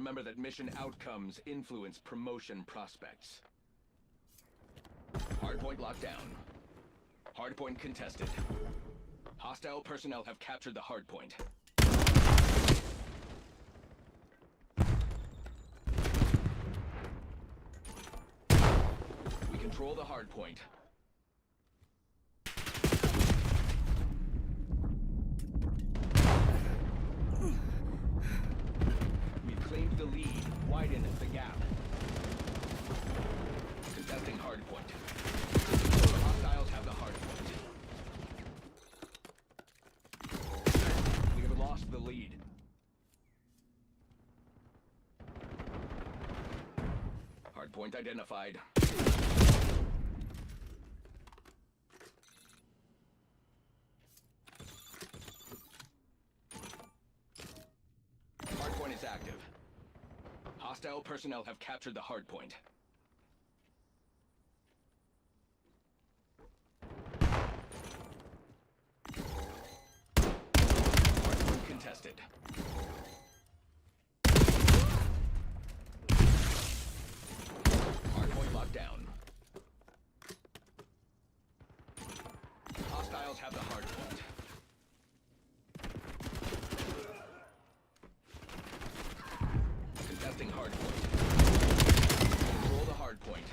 Remember that mission outcomes influence promotion prospects. Hardpoint locked down. Hardpoint contested. Hostile personnel have captured the hardpoint. We control the hardpoint. We've claimed the lead. Widen the gap. Contesting hardpoint. Hostiles have the hardpoint. We have lost the lead. Hardpoint identified. Hardpoint is active. Hostile personnel have captured the hardpoint. Hardpoint contested. Hardpoint locked down. Hostiles have the hardpoint. Contesting hardpoint. Control the hardpoint.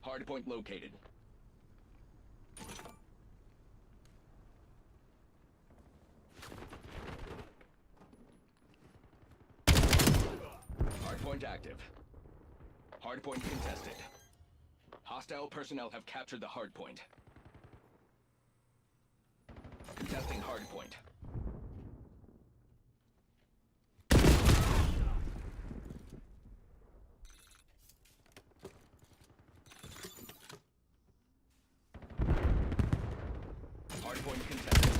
Hardpoint located. Hardpoint active. Hardpoint contested. Hostile personnel have captured the hardpoint. Contesting hardpoint. Hardpoint contested.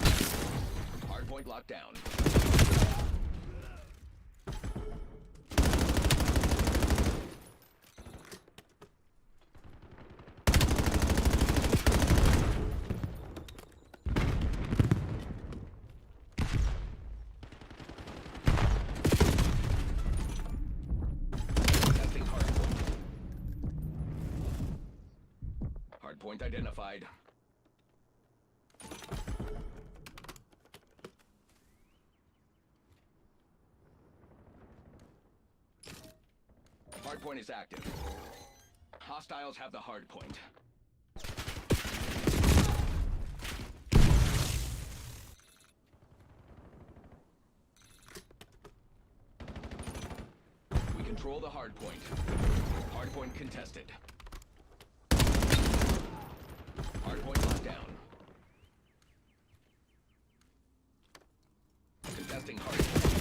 Hardpoint locked down. Contesting hardpoint. Hardpoint identified. Hardpoint is active. Hostiles have the hardpoint. We control the hardpoint. Hardpoint contested. Hardpoint locked down. Contesting hardpoint.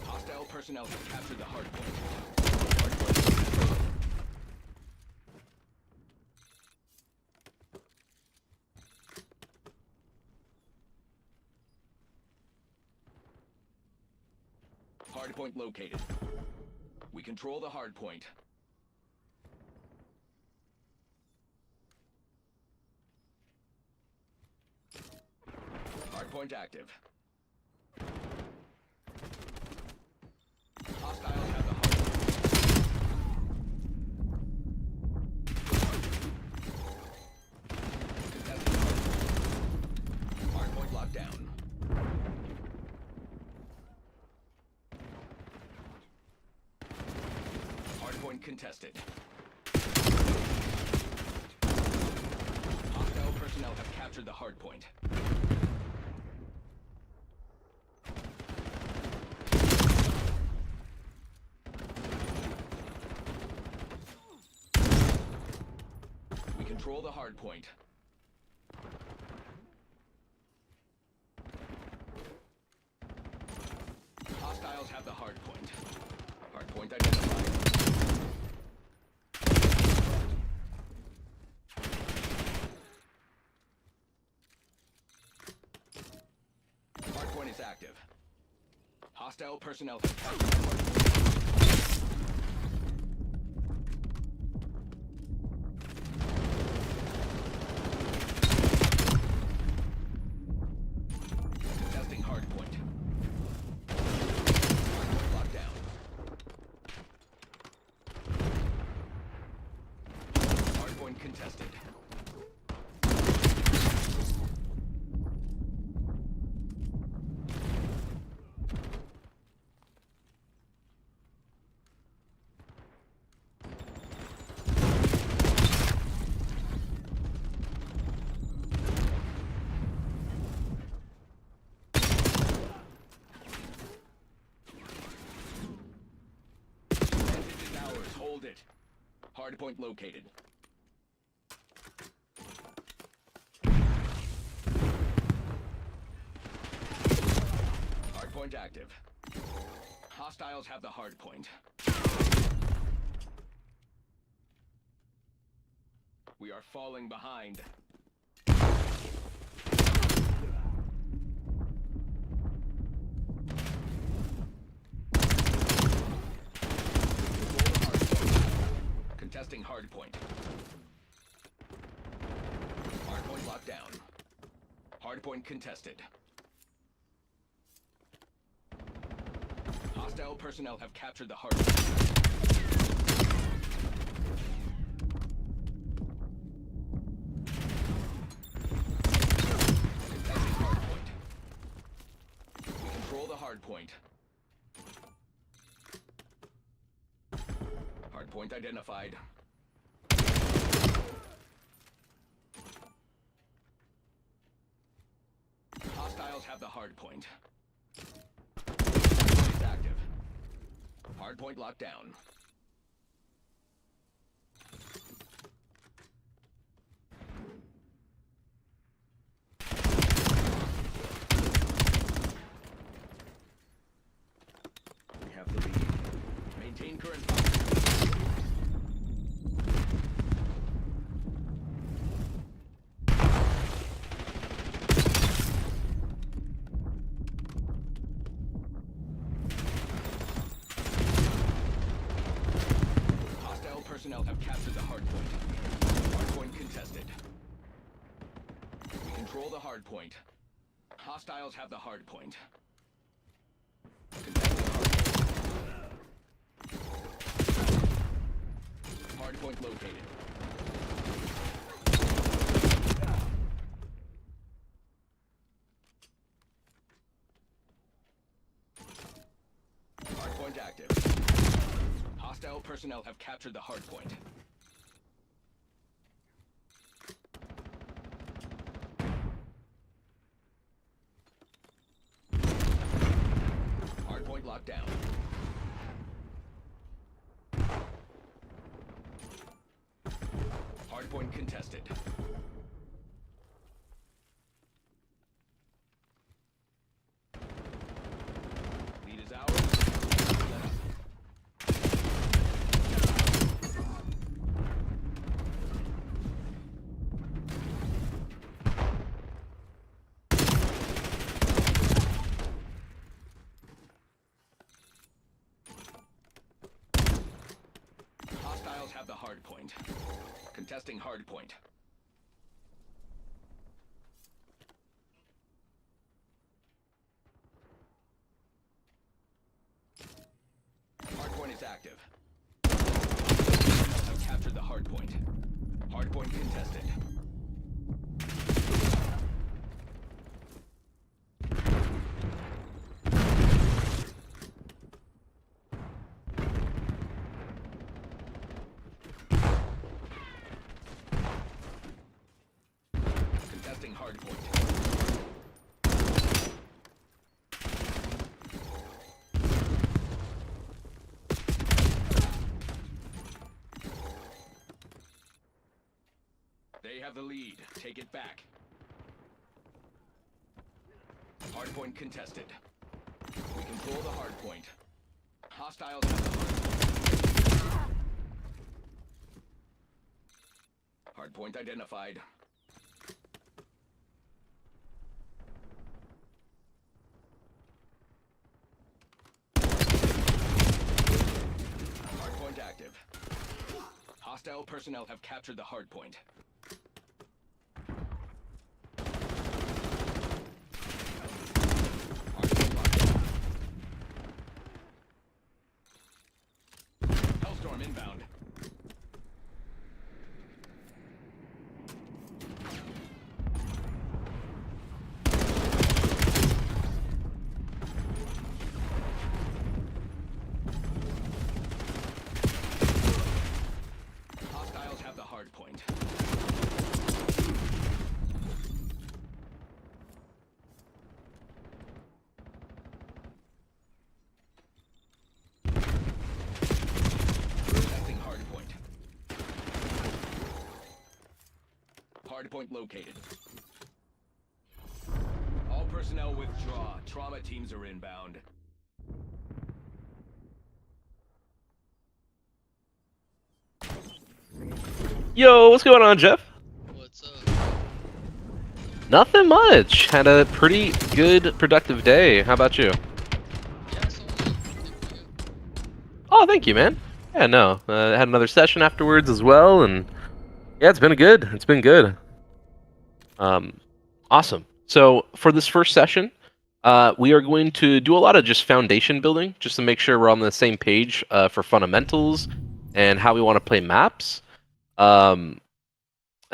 Hostile personnel have captured the hardpoint. Hardpoint. Hardpoint located. We control the hardpoint. Hardpoint active. Hostiles have the hardpoint. Contesting hardpoint. Hardpoint locked down. Hardpoint contested. Hostile personnel have captured the hardpoint. We control the hardpoint. Hostiles have the hardpoint. Hardpoint identified. is active. Hostile personnel have captured the hardpoint. Contesting hardpoint. Hardpoint locked down. Hardpoint contested. Advantage is ours. Hold it. Hardpoint located. Hardpoint active. Hostiles have the hardpoint. We are falling behind. Contesting hardpoint. Hardpoint locked down. Hardpoint contested. Hostile personnel have captured the hardpoint. Contesting hardpoint. We control the hardpoint. Hardpoint identified. Hostiles have the hardpoint. Hardpoint is active. Hardpoint locked down. We have the lead. Maintain current posture. Personnel have captured the hardpoint. Hardpoint contested. We control the hardpoint. Hostiles have the hardpoint. Contesting hardpoint. Hardpoint located. Hardpoint active. Hostile personnel have captured the hardpoint. Hardpoint locked down. Hardpoint contested. Lead is ours. Hostiles have the hardpoint. Contesting hardpoint. Hardpoint is active. Hostiles have captured the hardpoint. Hardpoint contested. Contesting hardpoint. They have the lead. Take it back. Hardpoint contested. We control the hardpoint. Hostiles have the hardpoint. Hardpoint identified. Hostile personnel have captured the hard point. Hellstorm inbound. Hostiles have the hard point. Testing hard point. Hard point located. All personnel withdraw. Trauma teams are inbound. Yo, what's going on, Jeff? What's up? Nothing much. Had a pretty good, productive day. How about you? Yeah, so did pretty good. Oh, thank you, man. Yeah, no. Had another session afterwards as well, and yeah, it's been good. It's been good. Awesome. So for this first session, we are going to do a lot of just foundation building, just to make sure we're on the same page for fundamentals and how we want to play maps. And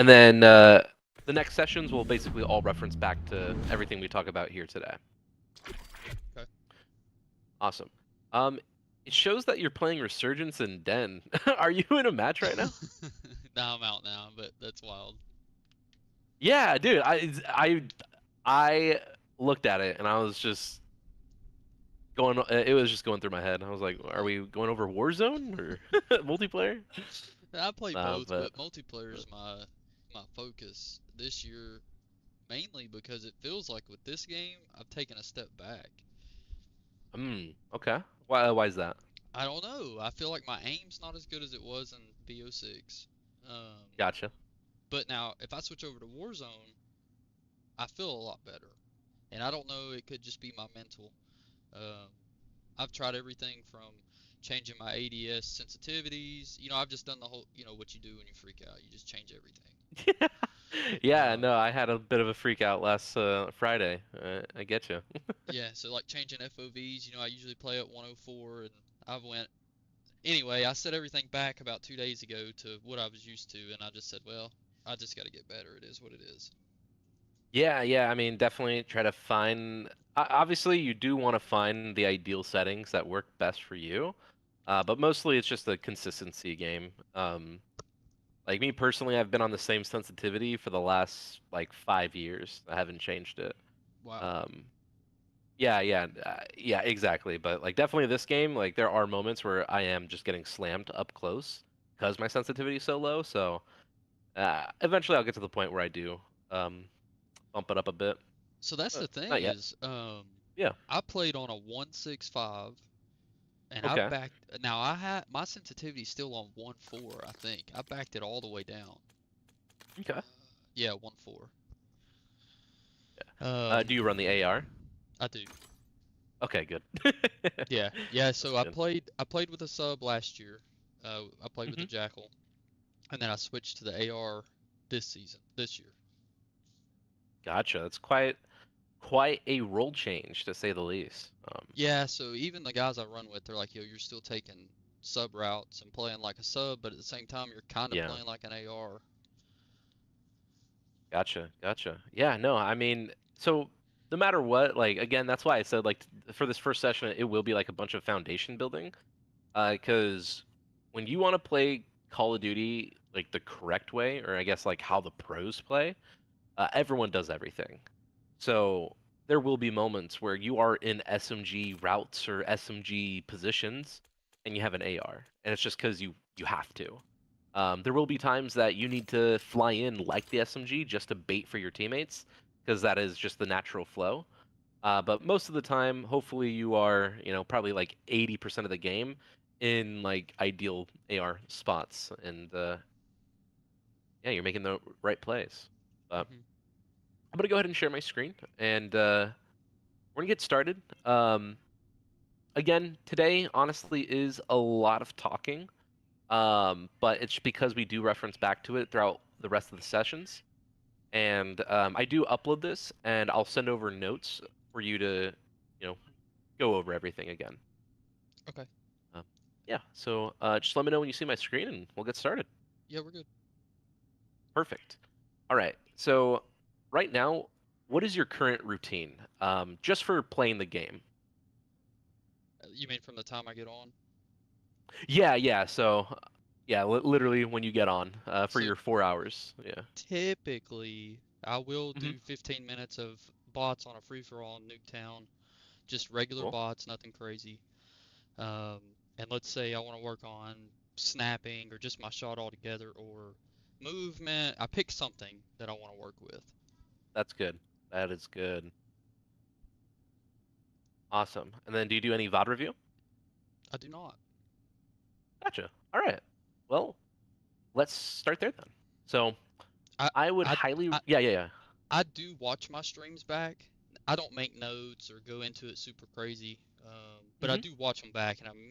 then the next sessions will basically all reference back to everything we talk about here today. Okay. Awesome. It shows that you're playing Resurgence and Den. Are you in a match right now? Nah, I'm out now, but that's wild. Yeah, dude. I looked at it and I was just going. It was just going through my head. I was like, "Are we going over Warzone or multiplayer?" I play Nah, both, but but multiplayer is my focus this year, mainly because it feels like with this game, I've taken a step back. okay. Why is that? I don't know. I feel like my aim's not as good as it was in BO6. Gotcha. But now, if I switch over to Warzone, I feel a lot better. And I don't know, it could just be my mental. Um, I've tried everything from changing my ADS sensitivities. I've just done the whole, what you do when you freak out. You just change everything. Yeah, Um, no, I had a bit of a freak out last Friday. I get you. yeah, so like changing FOVs, I usually play at 104, and anyway, I set everything back about 2 days ago to what I was used to, and I just said, well, I just got to get better. It is what it is. Yeah. I mean, definitely try to find. Obviously, you do want to find the ideal settings that work best for you. But mostly, it's just a consistency game. Like me personally, I've been on the same sensitivity for the last like 5 years. I haven't changed it. Wow. Um, yeah, exactly. But like definitely this game, like there are moments where I am just getting slammed up close because my sensitivity is so low. So eventually, I'll get to the point where I do um, bump it up a bit. So that's the But thing not yet. is, Yeah. I played on a 165, and I Okay. backed. Now I had my sensitivity still on 1.4, I think. I backed it all the way down. Okay. Yeah, 1.4. Do you run the AR? I do. Okay, good. Yeah. That's So I good. played with a sub last year. I played with the hmm Jackal, and then I switched to the AR this year. Gotcha. That's quite a role change to say the least. Yeah. So even the guys I run with, they're like, yo, you're still taking sub routes and playing like a sub, but at the same time, you're kind of Yeah. playing like an AR. Gotcha. Yeah, no, I mean, so no matter what, like again, that's why I said like for this first session, it will be like a bunch of foundation building. Because when you want to play Call of Duty like the correct way, or I guess like how the pros play, everyone does everything. So there will be moments where you are in SMG routes or SMG positions, and you have an AR, and it's just because you have to. There will be times that you need to fly in like the SMG just to bait for your teammates, because that is just the natural flow. But most of the time, hopefully, you are, probably like 80% of the game in like ideal AR spots, and yeah, you're making the right plays. But Hmm. I'm gonna go ahead and share my screen, and we're gonna get started. Again, today honestly is a lot of talking. but it's because we do reference back to it throughout the rest of the sessions. And I do upload this, and I'll send over notes for you to, go over everything again. Okay. Um, yeah, so just let me know when you see my screen, and we'll get started. Yeah, we're good. Perfect. All right, so right now, what is your current routine, just for playing the game? You mean from the time I get on? Yeah. So, yeah, literally when you get on for So your 4 hours. Yeah. typically, I will Hmm. do 15 minutes of bots on a free-for-all in Nuketown. Just regular Cool. bots, nothing crazy. Um, and let's say I want to work on snapping or just my shot altogether or movement. I pick something that I want to work with. That's good. That is good. Awesome. And then, do you do any VOD review? I do not. Gotcha. All right. Well, let's start there then. So, I I would I highly, I, yeah. I do watch my streams back. I don't make notes or go into it super crazy. But I Hmm. do watch them back, and I'm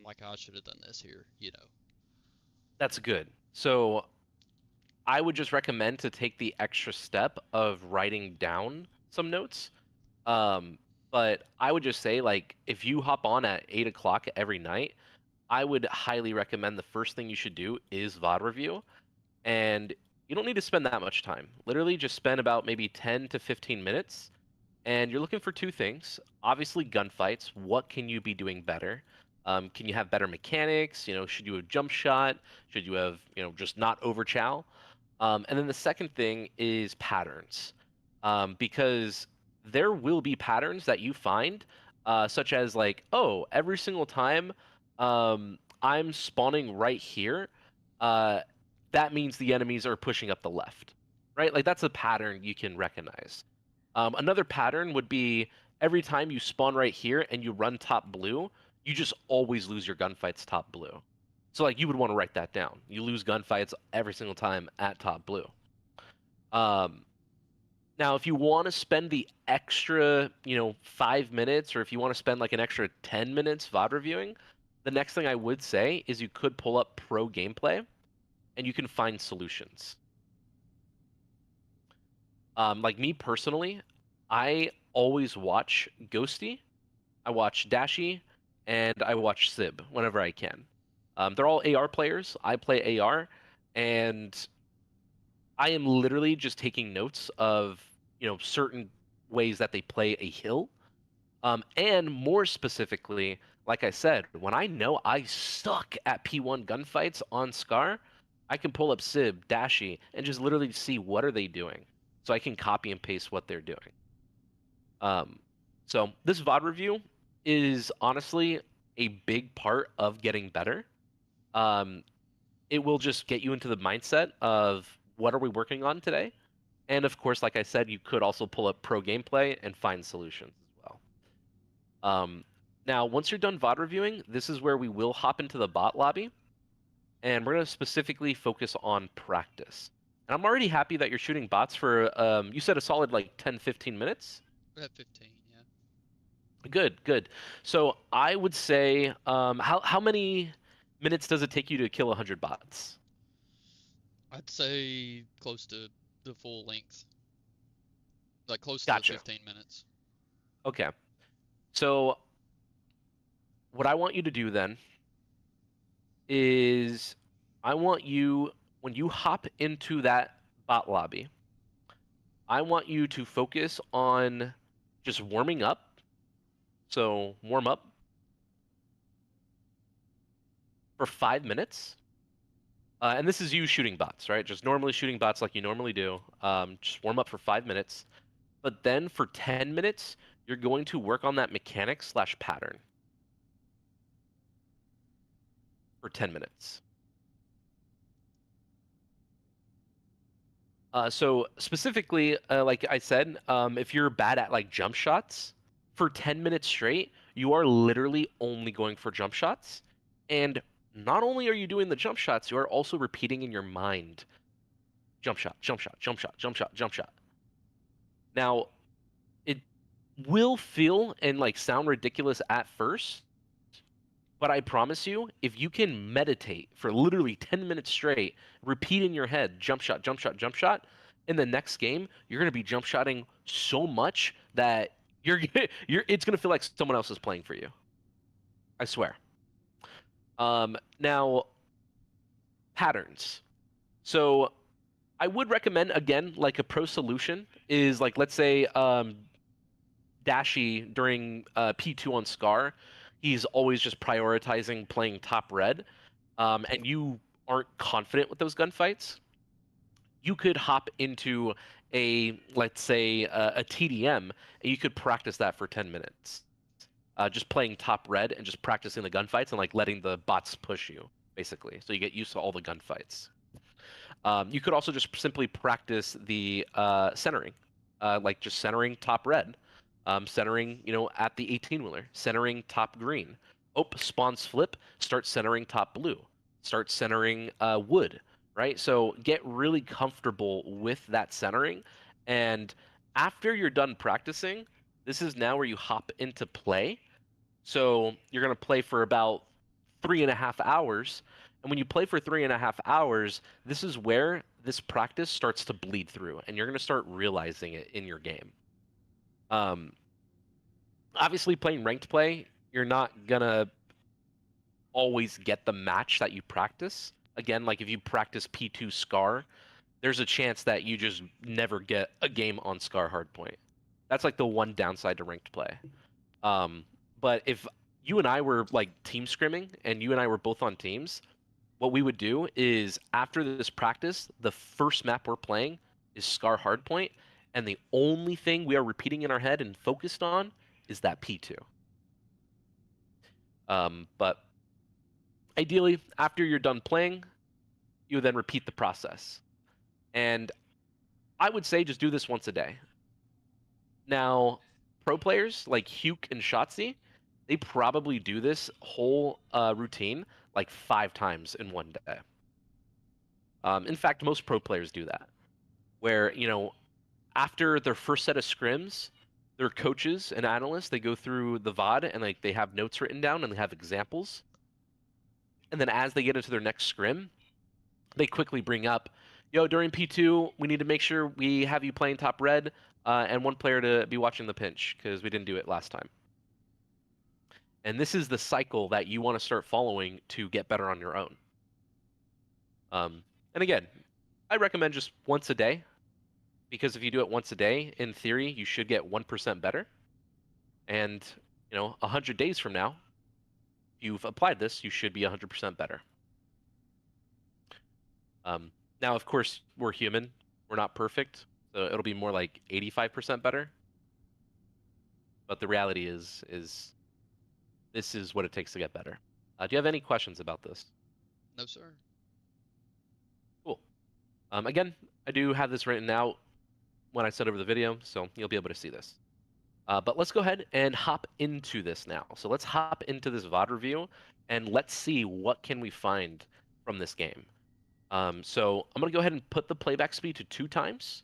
like, oh, I should have done this here, you know. That's good. So, I would just recommend to take the extra step of writing down some notes. Um, but I would just say, like, if you hop on at 8 o'clock every night, I would highly recommend the first thing you should do is VOD review. And you don't need to spend that much time. Literally, just spend about maybe 10 to 15 minutes. And you're looking for two things. Obviously, gunfights. What can you be doing better? Can you have better mechanics? Should you have jump shot? Should you have, just not overchow? And then the second thing is patterns, because there will be patterns that you find, such as like, oh, every single time I'm spawning right here, uh, that means the enemies are pushing up the left, right? Like that's a pattern you can recognize. Another pattern would be every time you spawn right here and you run top blue, you just always lose your gunfights top blue. So like you would want to write that down. You lose gunfights every single time at top blue. Um, Now, if you want to spend the extra, 5 minutes, or if you want to spend like an extra 10 minutes VOD reviewing, the next thing I would say is you could pull up pro gameplay and you can find solutions. Like me personally, I always watch Ghosty, I watch Dashy, and I watch Sib whenever I can. They're all AR players. I play AR, and I am literally just taking notes of, certain ways that they play a hill. And more specifically, like I said, when I know I suck at P1 gunfights on Scar, I can pull up Sib, Dashi, and just literally see what are they doing. So I can copy and paste what they're doing. Um, so this VOD review is honestly a big part of getting better. Um, it will just get you into the mindset of what are we working on today? And of course, like I said, you could also pull up pro gameplay and find solutions as well. Now, once you're done VOD reviewing, this is where we will hop into the bot lobby, and we're going to specifically focus on practice. And I'm already happy that you're shooting bots for, you said a solid like 10, 15 minutes? We're at 15, yeah. Good. So I would say, how many minutes does it take you to kill 100 bots? I'd say close to the full length, like close to the Gotcha. 15 minutes. Okay. So what I want you to do then is I want you, when you hop into that bot lobby, I want you to focus on just warming up. So warm up for 5 minutes. And this is you shooting bots, right? Just normally shooting bots like you normally do. Just warm up for 5 minutes. But then for 10 minutes, you're going to work on that mechanic slash pattern for 10 minutes. So specifically, like I said, if you're bad at like jump shots, for 10 minutes straight, you are literally only going for jump shots. And not only are you doing the jump shots, you are also repeating in your mind, jump shot, jump shot, jump shot, jump shot, jump shot. Now, it will feel and like sound ridiculous at first, But I promise you, if you can meditate for literally 10 minutes straight, repeat in your head, jump shot, jump shot, jump shot, in the next game, you're going to be jump shotting so much that it's going to feel like someone else is playing for you. I swear. Now, patterns. So I would recommend, again, like a pro solution is like, let's say, Dashi during P2 on Scar, he's always just prioritizing playing top red, and you aren't confident with those gunfights, you could hop into let's say, a TDM, and you could practice that for 10 minutes. Just playing top red and just practicing the gunfights and like letting the bots push you, basically. So you get used to all the gunfights. You could also just simply practice the centering, like just centering top red, centering, at the 18-wheeler, centering top green. Oh, spawns flip, start centering top blue, start centering wood, right? So get really comfortable with that centering. And after you're done practicing, this is now where you hop into play. So you're going to play for about 3.5 hours. And when you play for 3.5 hours, this is where this practice starts to bleed through, and you're going to start realizing it in your game. Obviously, playing ranked play, you're not going to always get the match that you practice. Again, like if you practice P2 Scar, there's a chance that you just never get a game on Scar hardpoint. That's like the one downside to ranked play. But if you and I were like team scrimming and you and I were both on teams, what we would do is after this practice, the first map we're playing is Scar hardpoint, and the only thing we are repeating in our head and focused on is that P2. But ideally, after you're done playing, you then repeat the process. And I would say just do this once a day. Now, pro players like Huke and Shotzi, they probably do this whole routine like 5 times in one day. In fact, most pro players do that, where, after their first set of scrims, their coaches and analysts, they go through the VOD and like they have notes written down and they have examples. And then as they get into their next scrim, they quickly bring up, during P2, we need to make sure we have you playing top red and one player to be watching the pinch because we didn't do it last time. And this is the cycle that you want to start following to get better on your own. And again, I recommend just once a day, because if you do it once a day, in theory, you should get 1% better. And, 100 days from now, if you've applied this, you should be 100% better. Now, of course, we're human. We're not perfect. So it'll be more like 85% better. But the reality is this is what it takes to get better. Do you have any questions about this? No, sir. Cool. Again, I do have this written out when I send over the video, so you'll be able to see this. But let's go ahead and hop into this now. So let's hop into this VOD review, and let's see what can we find from this game. So I'm going to go ahead and put the playback speed to 2 times.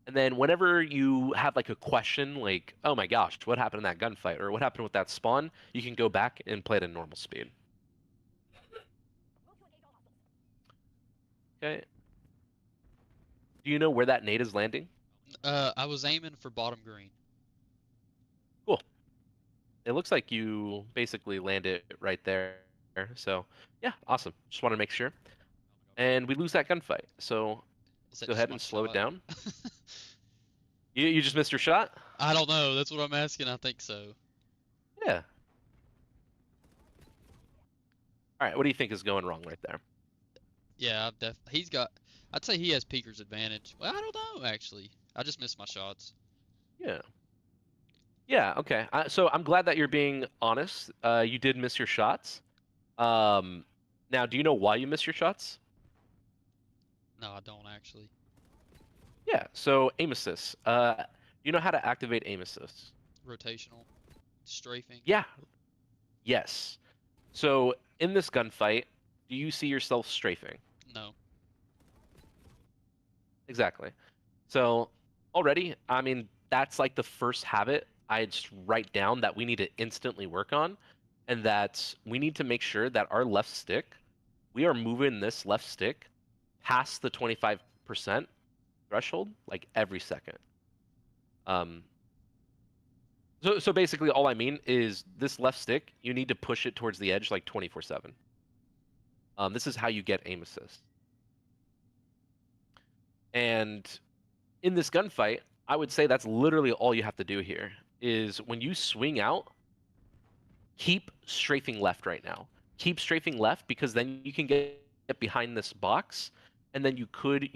And then whenever you have like a question like, oh my gosh, what happened in that gunfight? Or what happened with that spawn? You can go back and play it at normal speed. Okay. Do you know where that nade is landing? I was aiming for bottom green. Cool. It looks like you basically landed right there. So, yeah, awesome. Just want to make sure. And we lose that gunfight. So, Is that go just ahead my and slow it shot? down. You just missed your shot? I don't know. That's what I'm asking. I think so. Yeah. All right, what do you think is going wrong right there? Yeah, he's got. I'd say he has Peeker's advantage. Well, I don't know actually. I just missed my shots. Yeah. Yeah, okay. So I'm glad that you're being honest. You did miss your shots. Now, do you know why you missed your shots? No, I don't actually. Yeah, so aim assist. You know how to activate aim assist? Rotational, strafing. Yeah. Yes. So in this gunfight, do you see yourself strafing? No. Exactly. So already, I mean, that's like the first habit I'd write down that we need to instantly work on. and that we need to make sure that our left stick, we are moving this left stick past the 25% threshold like every second. So basically all I mean is this left stick, you need to push it towards the edge like 24/7. This is how you get aim assist. And in this gunfight, I would say that's literally all you have to do here is when you swing out, keep strafing left right now. Keep strafing left because then you can get behind this box and then you could,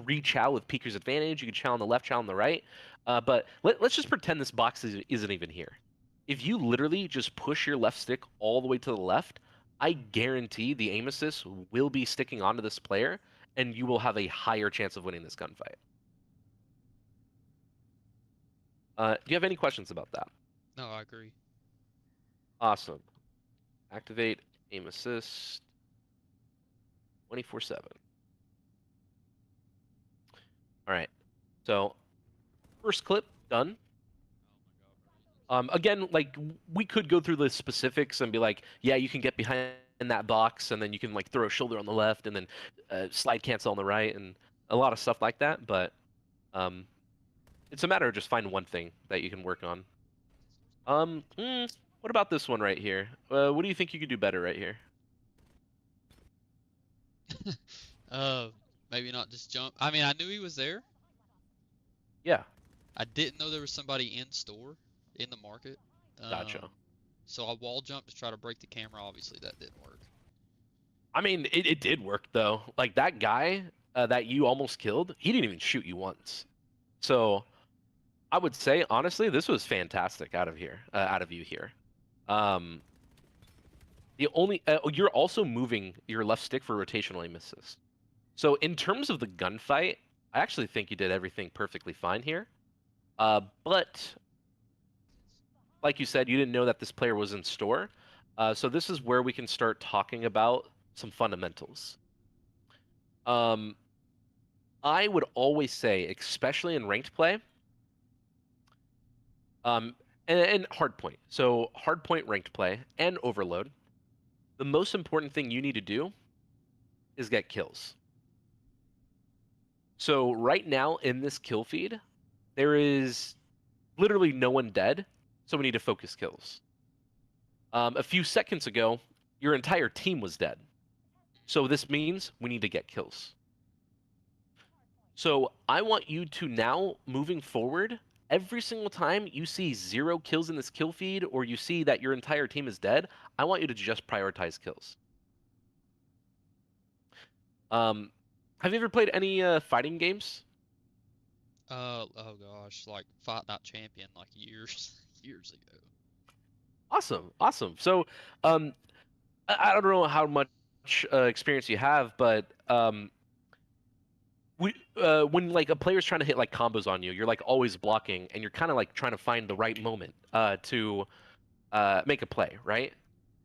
reach out with Peeker's advantage. You could chow on the left, chow on the right. But let's just pretend this box isn't even here. If you literally just push your left stick all the way to the left, I guarantee the aim assist will be sticking onto this player and you will have a higher chance of winning this gunfight. Do you have any questions about that? No, I agree. Awesome. Activate aim assist 24/7. All right. So first clip done. Again, like we could go through the specifics and be like, yeah, you can get behind that box and then you can like throw a shoulder on the left and then slide cancel on the right and a lot of stuff like that. But it's a matter of just find one thing that you can work on. What about this one right here? What do you think you could do better right here? Maybe not just jump. I mean, I knew he was there. Yeah. I didn't know there was somebody in store, in the market. Gotcha. So I wall jumped to try to break the camera. Obviously, that didn't work. I mean, it did work though. Like that guy that you almost killed, he didn't even shoot you once. So I would say honestly, this was fantastic out of you here. The only you're also moving your left stick for rotational aim assist. So in terms of the gunfight, I actually think you did everything perfectly fine here. But like you said, you didn't know that this player was in store. So this is where we can start talking about some fundamentals. I would always say, especially in ranked play, and hardpoint. So hardpoint ranked play and overload. The most important thing you need to do is get kills. So right now in this kill feed, there is literally no one dead, so we need to focus kills. A few seconds ago, your entire team was dead. So this means we need to get kills. So I want you to now, moving forward, every single time you see 0 kills in this kill feed or you see that your entire team is dead, I want you to just prioritize kills. Have you ever played any fighting games? Oh gosh, like Fight Night Champion, like years ago. Awesome. So, I don't know how much experience you have, but when like a player's trying to hit like combos on you, you're like always blocking, and you're kind of like trying to find the right moment to make a play, right?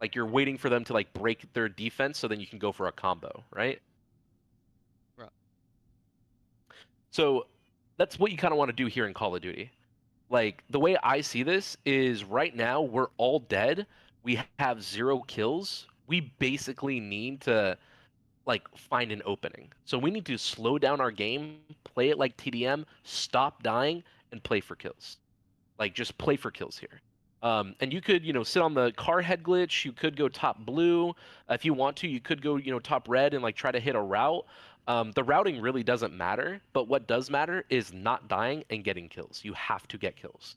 Like you're waiting for them to like break their defense, so then you can go for a combo, right? Right. So that's what you kind of want to do here in Call of Duty. Like the way I see this is right now we're all dead. We have 0 kills. We basically need to like find an opening. So we need to slow down our game, play it like TDM, stop dying, and play for kills. Like just play for kills here. And you could, sit on the car head glitch. You could go top blue. If you want to, you could go, top red and like try to hit a route. The routing really doesn't matter, but what does matter is not dying and getting kills. You have to get kills.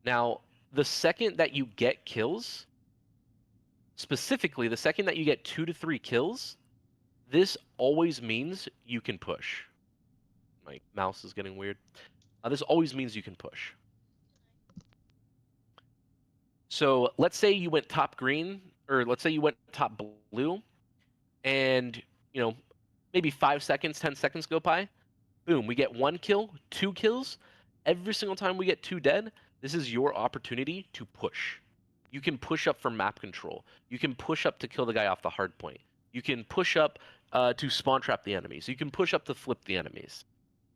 Now, the second that you get kills, specifically the second that you get 2 to 3 kills, this always means you can push. My mouse is getting weird. This always means you can push. So let's say you went top green, or let's say you went top blue, and maybe 5 seconds, 10 seconds go by. Boom, we get 1 kill, 2 kills. Every single time we get 2 dead, this is your opportunity to push. You can push up for map control. You can push up to kill the guy off the hard point. You can push up to spawn trap the enemies. You can push up to flip the enemies.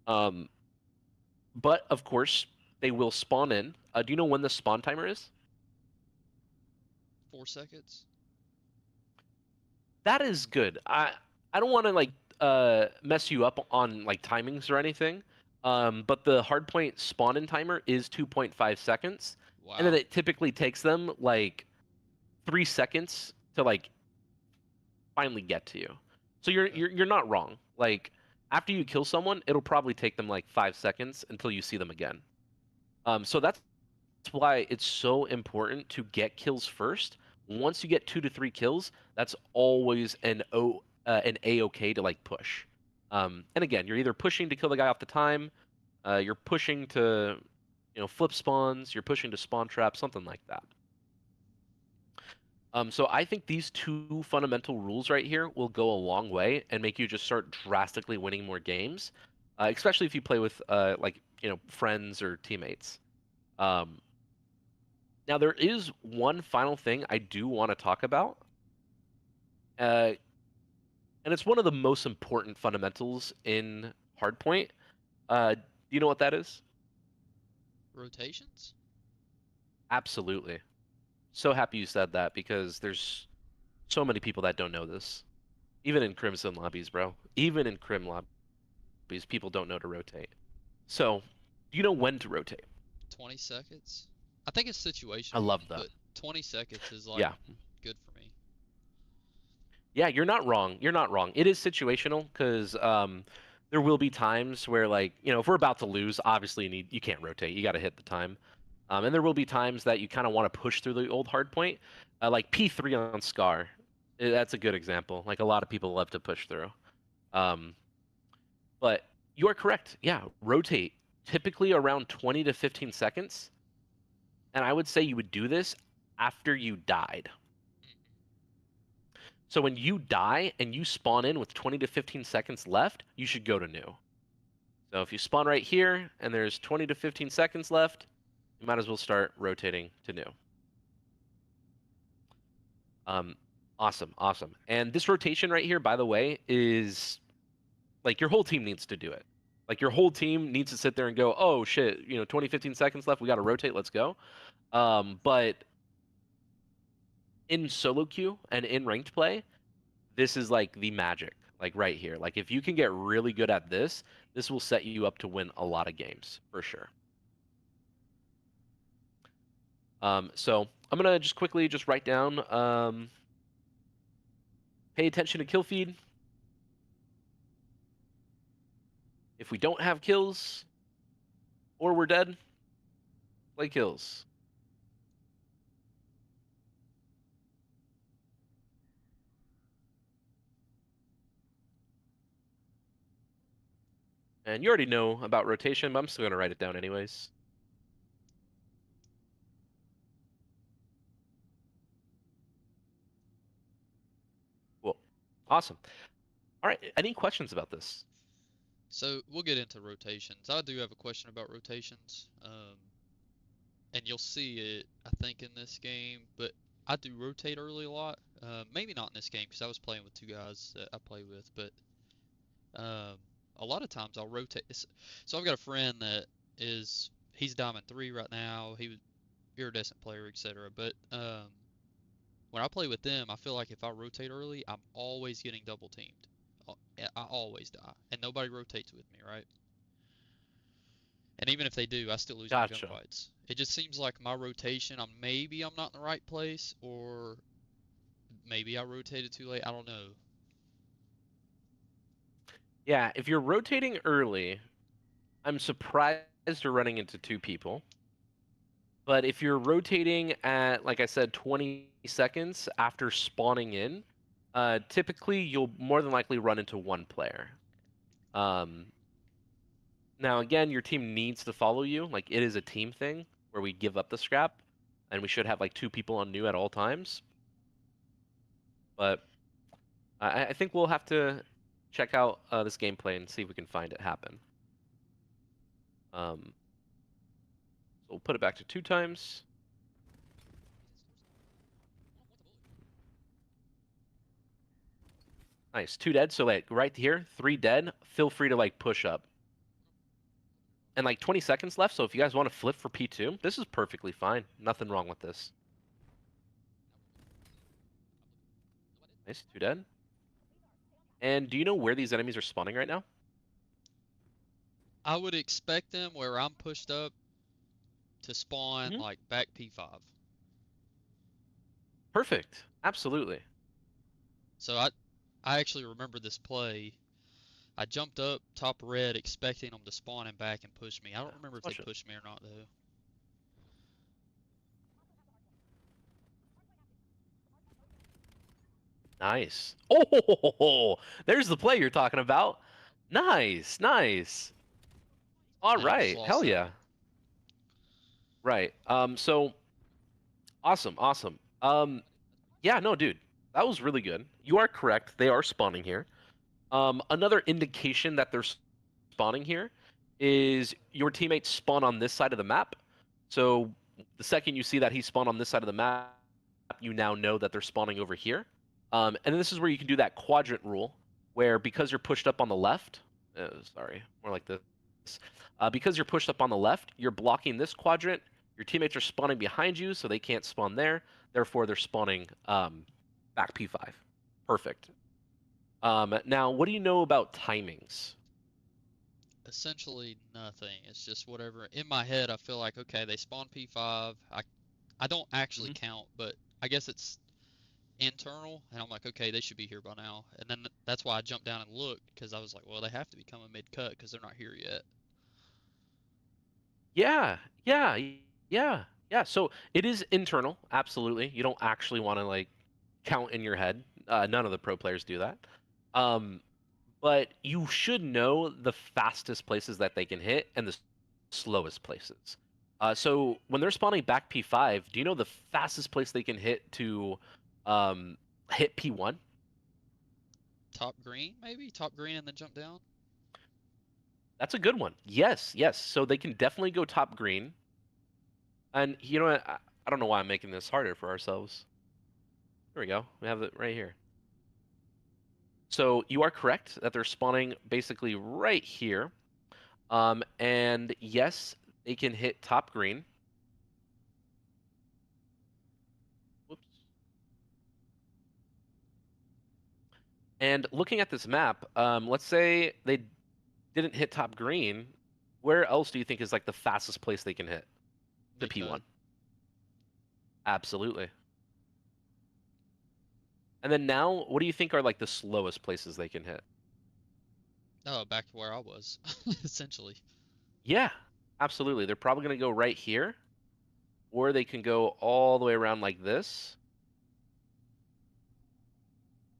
But of course, they will spawn in. Do you know when the spawn timer is? 4 seconds. That is good. I don't want to like mess you up on like timings or anything. But the hardpoint spawn-in timer is 2.5 seconds, and then Wow. it typically takes them like 3 seconds to like finally get to you. So you're not wrong. Like after you kill someone, it'll probably take them like 5 seconds until you see them again. So that's why it's so important to get kills first. Once you get 2 to 3 kills, that's always an A-okay to like push. And again, you're either pushing to kill the guy off the time, you're pushing to, flip spawns, you're pushing to spawn trap, something like that. So I think these two fundamental rules right here will go a long way and make you just start drastically winning more games, especially if you play with friends or teammates. Now there is one final thing I do want to talk about, and it's one of the most important fundamentals in Hardpoint. Do you know what that is? Rotations? Absolutely. So happy you said that because there's so many people that don't know this. Even in Crimson lobbies, bro. Even in Crim lobbies, people don't know to rotate. So, do you know when to rotate? 20 seconds? I think it's situational. I love that. But 20 seconds is like Yeah. good for me. Yeah, you're not wrong. You're not wrong. It is situational because there will be times where, like, if we're about to lose, obviously you can't rotate. You got to hit the time. And there will be times that you kind of want to push through the old hardpoint, like P3 on Scar. That's a good example. Like a lot of people love to push through. But you are correct. Yeah, rotate typically around 20 to 15 seconds. And I would say you would do this after you died. So when you die and you spawn in with 20 to 15 seconds left, you should go to new. So if you spawn right here and there's 20 to 15 seconds left, you might as well start rotating to new. Awesome. And this rotation right here, by the way, is like your whole team needs to do it. Like your whole team needs to sit there and go, oh shit, 20, 15 seconds left, we got to rotate, let's go. But in solo queue and in ranked play, this is like the magic, like right here. Like if you can get really good at this, this will set you up to win a lot of games for sure. So I'm gonna just quickly write down. Pay attention to kill feed. If we don't have kills, or we're dead, play kills. And you already know about rotation, but I'm still gonna write it down anyways. Cool. Awesome. All right. Any questions about this? So we'll get into rotations. I do have a question about rotations. And you'll see it, I think, in this game, but I do rotate early a lot. Maybe not in this game because I was playing with 2 guys that I play with, but a lot of times I'll rotate. So I've got a friend that he's Diamond 3 right now. He was iridescent player, etc. But when I play with them, I feel like if I rotate early, I'm always getting double teamed. I always die, and nobody rotates with me, right? And even if they do, I still lose my Gotcha. gunfights. It just seems like my rotation, maybe I'm not in the right place, or maybe I rotated too late. I don't know. Yeah, if you're rotating early, I'm surprised you're running into 2 people. But if you're rotating at, like I said, 20 seconds after spawning in, typically you'll more than likely run into 1 player. Now, again, your team needs to follow you. Like, it is a team thing where we give up the scrap, and we should have, like, 2 people on new at all times. But I think we'll have to check out this gameplay and see if we can find it happen. So we'll put it back to 2 times. Nice, 2 dead. So like right here, 3 dead. Feel free to like push up. And like 20 seconds left. So if you guys want to flip for P2, this is perfectly fine. Nothing wrong with this. Nice, 2 dead. And do you know where these enemies are spawning right now? I would expect them where I'm pushed up to spawn Mhm. like back P5. Perfect. Absolutely. So I actually remember this play. I jumped up top red expecting them to spawn and back and push me. I don't remember Let's if they watch it. pushed me or not though. Nice. Oh, there's the play you're talking about. Nice, nice. All And I just right. lost Hell that yeah. one. Right. So awesome, awesome. Yeah, no, dude, that was really good. You are correct. They are spawning here. Another indication that they're spawning here is your teammates spawn on this side of the map. So the second you see that he spawned on this side of the map, you now know that they're spawning over here. And then this is where you can do that quadrant rule, where because you're pushed up on the left, sorry, more like this. Because you're pushed up on the left, you're blocking this quadrant. Your teammates are spawning behind you, so they can't spawn there. Therefore, they're spawning back P5. Perfect. Now, what do you know about timings? Essentially nothing. It's just whatever. In my head, I feel like, okay, they spawn P5. I don't actually Mhm. count, but I guess it's internal, and I'm like, okay, they should be here by now. And then that's why I jumped down and looked, because I was like, well, they have to be coming mid-cut because they're not here yet. Yeah, yeah, yeah, yeah. So it is internal, absolutely. You don't actually want to like count in your head. None of the pro players do that. Um, but you should know the fastest places that they can hit and the slowest places. So when they're spawning back P5, do you know the fastest place they can hit to um, hit P1? Top green, maybe? Top green and then jump down? That's a good one. Yes, yes. So they can definitely go top green. And you know what? I don't know why I'm making this harder for ourselves. There we go. We have it right here. So you are correct that they're spawning basically right here. And yes, they can hit top green. Whoops. And looking at this map, let's say they didn't hit top green. Where else do you think is like the fastest place they can hit? The Mid-cut. P1. Absolutely. And then now, what do you think are like the slowest places they can hit? Oh, back to where I was, essentially. Yeah, absolutely. They're probably going to go right here, or they can go all the way around like this.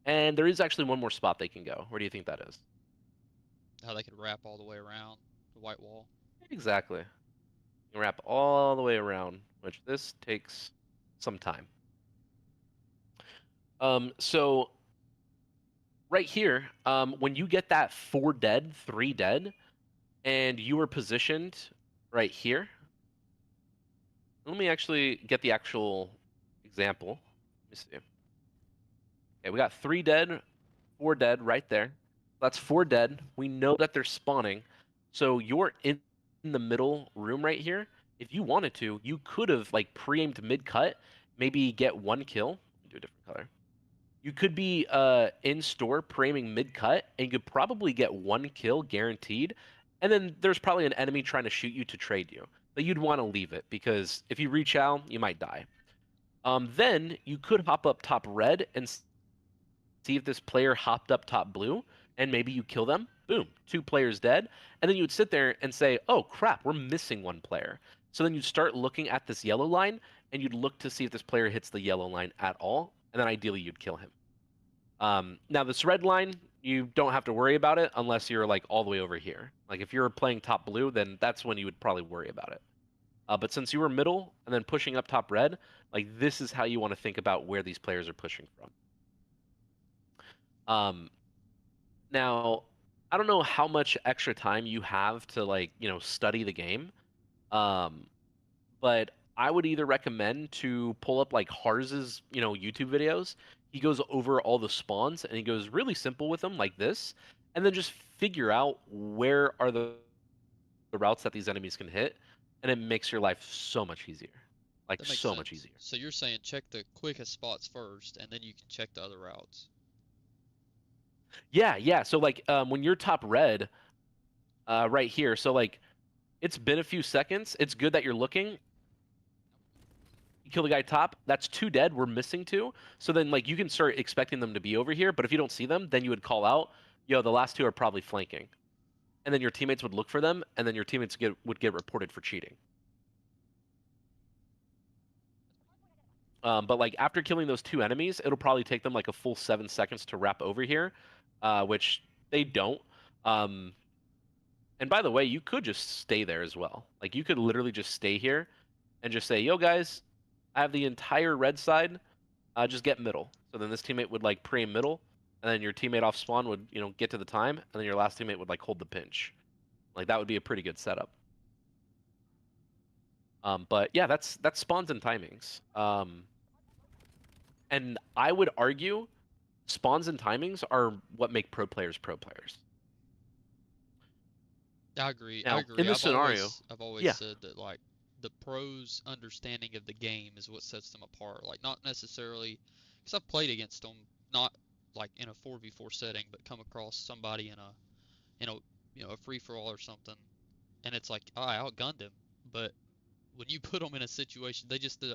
And there is actually one more spot they can go. Where do you think that is? How they could wrap all the way around the white wall. Exactly. You can wrap all the way around, which this takes some time. So right here, when you get that 4 dead, 3 dead, and you are positioned right here. Let me actually get the actual example. Let me see. Okay, we got 3 dead, 4 dead right there. That's 4 dead. We know that they're spawning. So you're in the middle room right here. If you wanted to, you could have like pre-aimed mid-cut, maybe get 1 kill. Do a different color. You could be in store pre-aiming mid-cut, and you could probably get 1 kill guaranteed. And then there's probably an enemy trying to shoot you to trade you. But you'd want to leave it because if you reach out, you might die. Then you could hop up top red and see if this player hopped up top blue, and maybe you kill them. Boom, 2 players dead. And then you would sit there and say, oh crap, we're missing 1 player. So then you'd start looking at this yellow line, and you'd look to see if this player hits the yellow line at all, and then ideally you'd kill him. Now this red line, you don't have to worry about it unless you're like all the way over here. Like if you're playing top blue, then that's when you would probably worry about it. But since you were middle and then pushing up top red, like this is how you want to think about where these players are pushing from. Now, I don't know how much extra time you have to like, study the game. But I would either recommend to pull up like Hars's, YouTube videos. He goes over all the spawns and he goes really simple with them like this, and then just figure out where are the routes that these enemies can hit, and it makes your life so much easier. Like That makes so much sense. easier. So you're saying check the quickest spots first, and then you can check the other routes. Yeah. So like when you're top red, right here. So like it's been a few seconds. It's good that you're looking. You kill the guy top. That's 2 dead. We're missing 2. So then like you can start expecting them to be over here. But if you don't see them, then you would call out, yo, the last 2 are probably flanking. And then your teammates would look for them, and then your teammates would get reported for cheating. But like after killing those 2 enemies, it'll probably take them like a full 7 seconds to wrap over here, which they don't. And by the way, you could just stay there as well. Like you could literally just stay here and just say, yo guys, I have the entire red side, just get middle. So then this teammate would like pre middle, and then your teammate off spawn would, get to the time, and then your last teammate would like hold the pinch. Like that would be a pretty good setup. But yeah, that's spawns and timings. And I would argue spawns and timings are what make pro players pro players. I agree. Now, I agree. in this scenario, I've always yeah. said that like the pros' understanding of the game is what sets them apart. Like not necessarily, because I've played against them, not like in a 4v4 setting, but come across somebody in a free for all or something, and it's like, oh, I outgunned him. But when you put them in a situation,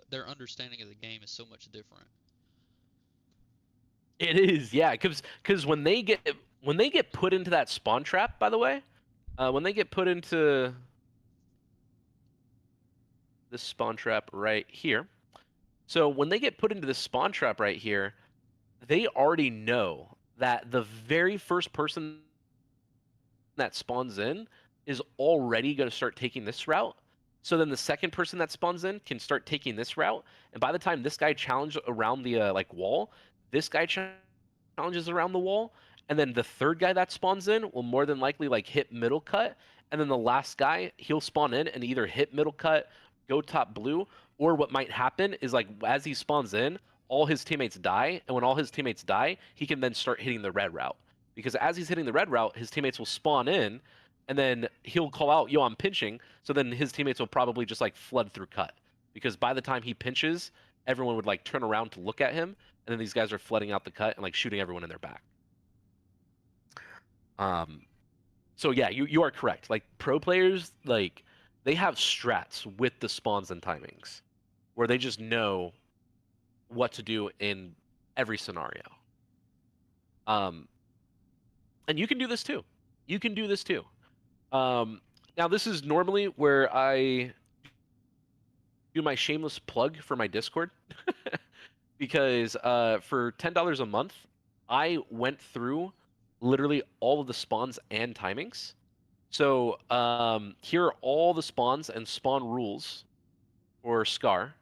their understanding of the game is so much different. It is, yeah, because when they get put into that spawn trap, by the way, when they get put into this spawn trap right here, so when they get put into this spawn trap right here, they already know that the very first person that spawns in is already going to start taking this route. So then the second person that spawns in can start taking this route, and by the time this guy challenges around the like wall, this guy challenges around the wall, and then the third guy that spawns in will more than likely like hit middle cut, and then the last guy, he'll spawn in and either hit middle cut, go top blue, or what might happen is like as he spawns in, all his teammates die, and when all his teammates die, he can then start hitting the red route. Because as he's hitting the red route, his teammates will spawn in, and then he'll call out, yo, I'm pinching, so then his teammates will probably just like flood through cut. Because by the time he pinches, everyone would like turn around to look at him, and then these guys are flooding out the cut and like shooting everyone in their back. So yeah, you are correct. Like pro players, like they have strats with the spawns and timings, where they just know what to do in every scenario. And you can do this too. You can do this too. Now this is normally where I do my shameless plug for my Discord. Because for $10 a month, I went through literally all of the spawns and timings. So here are all the spawns and spawn rules for Scar.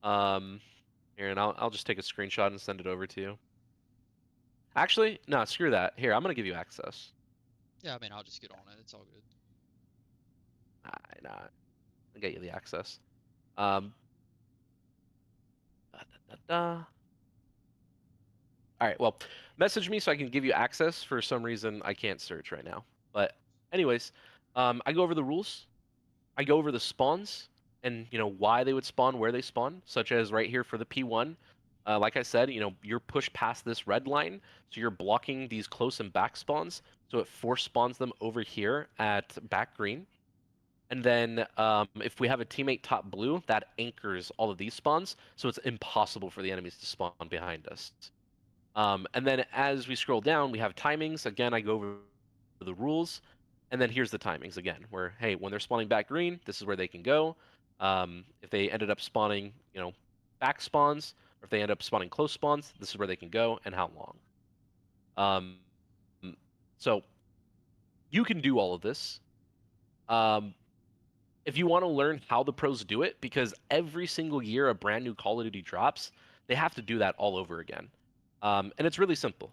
Here, and I'll just take a screenshot and send it over to you. Actually, no, screw that. Here, I'm gonna give you access. Yeah, I mean, I'll just get on it. It's all good. Nah, I'll get you the access. All right, well, message me so I can give you access. For some reason, I can't search right now. But anyways, I go over the rules. I go over the spawns and, why they would spawn, where they spawn, such as right here for the P1. Like I said, you're pushed past this red line, so you're blocking these close and back spawns, so it force spawns them over here at back green. And then if we have a teammate top blue, that anchors all of these spawns, so it's impossible for the enemies to spawn behind us. And then as we scroll down, we have timings. Again, I go over the rules, and then here's the timings again, where, hey, when they're spawning back green, this is where they can go. If they ended up spawning, back spawns, or if they end up spawning close spawns, this is where they can go and how long. So you can do all of this. If you want to learn how the pros do it, because every single year a brand new Call of Duty drops, they have to do that all over again. And it's really simple.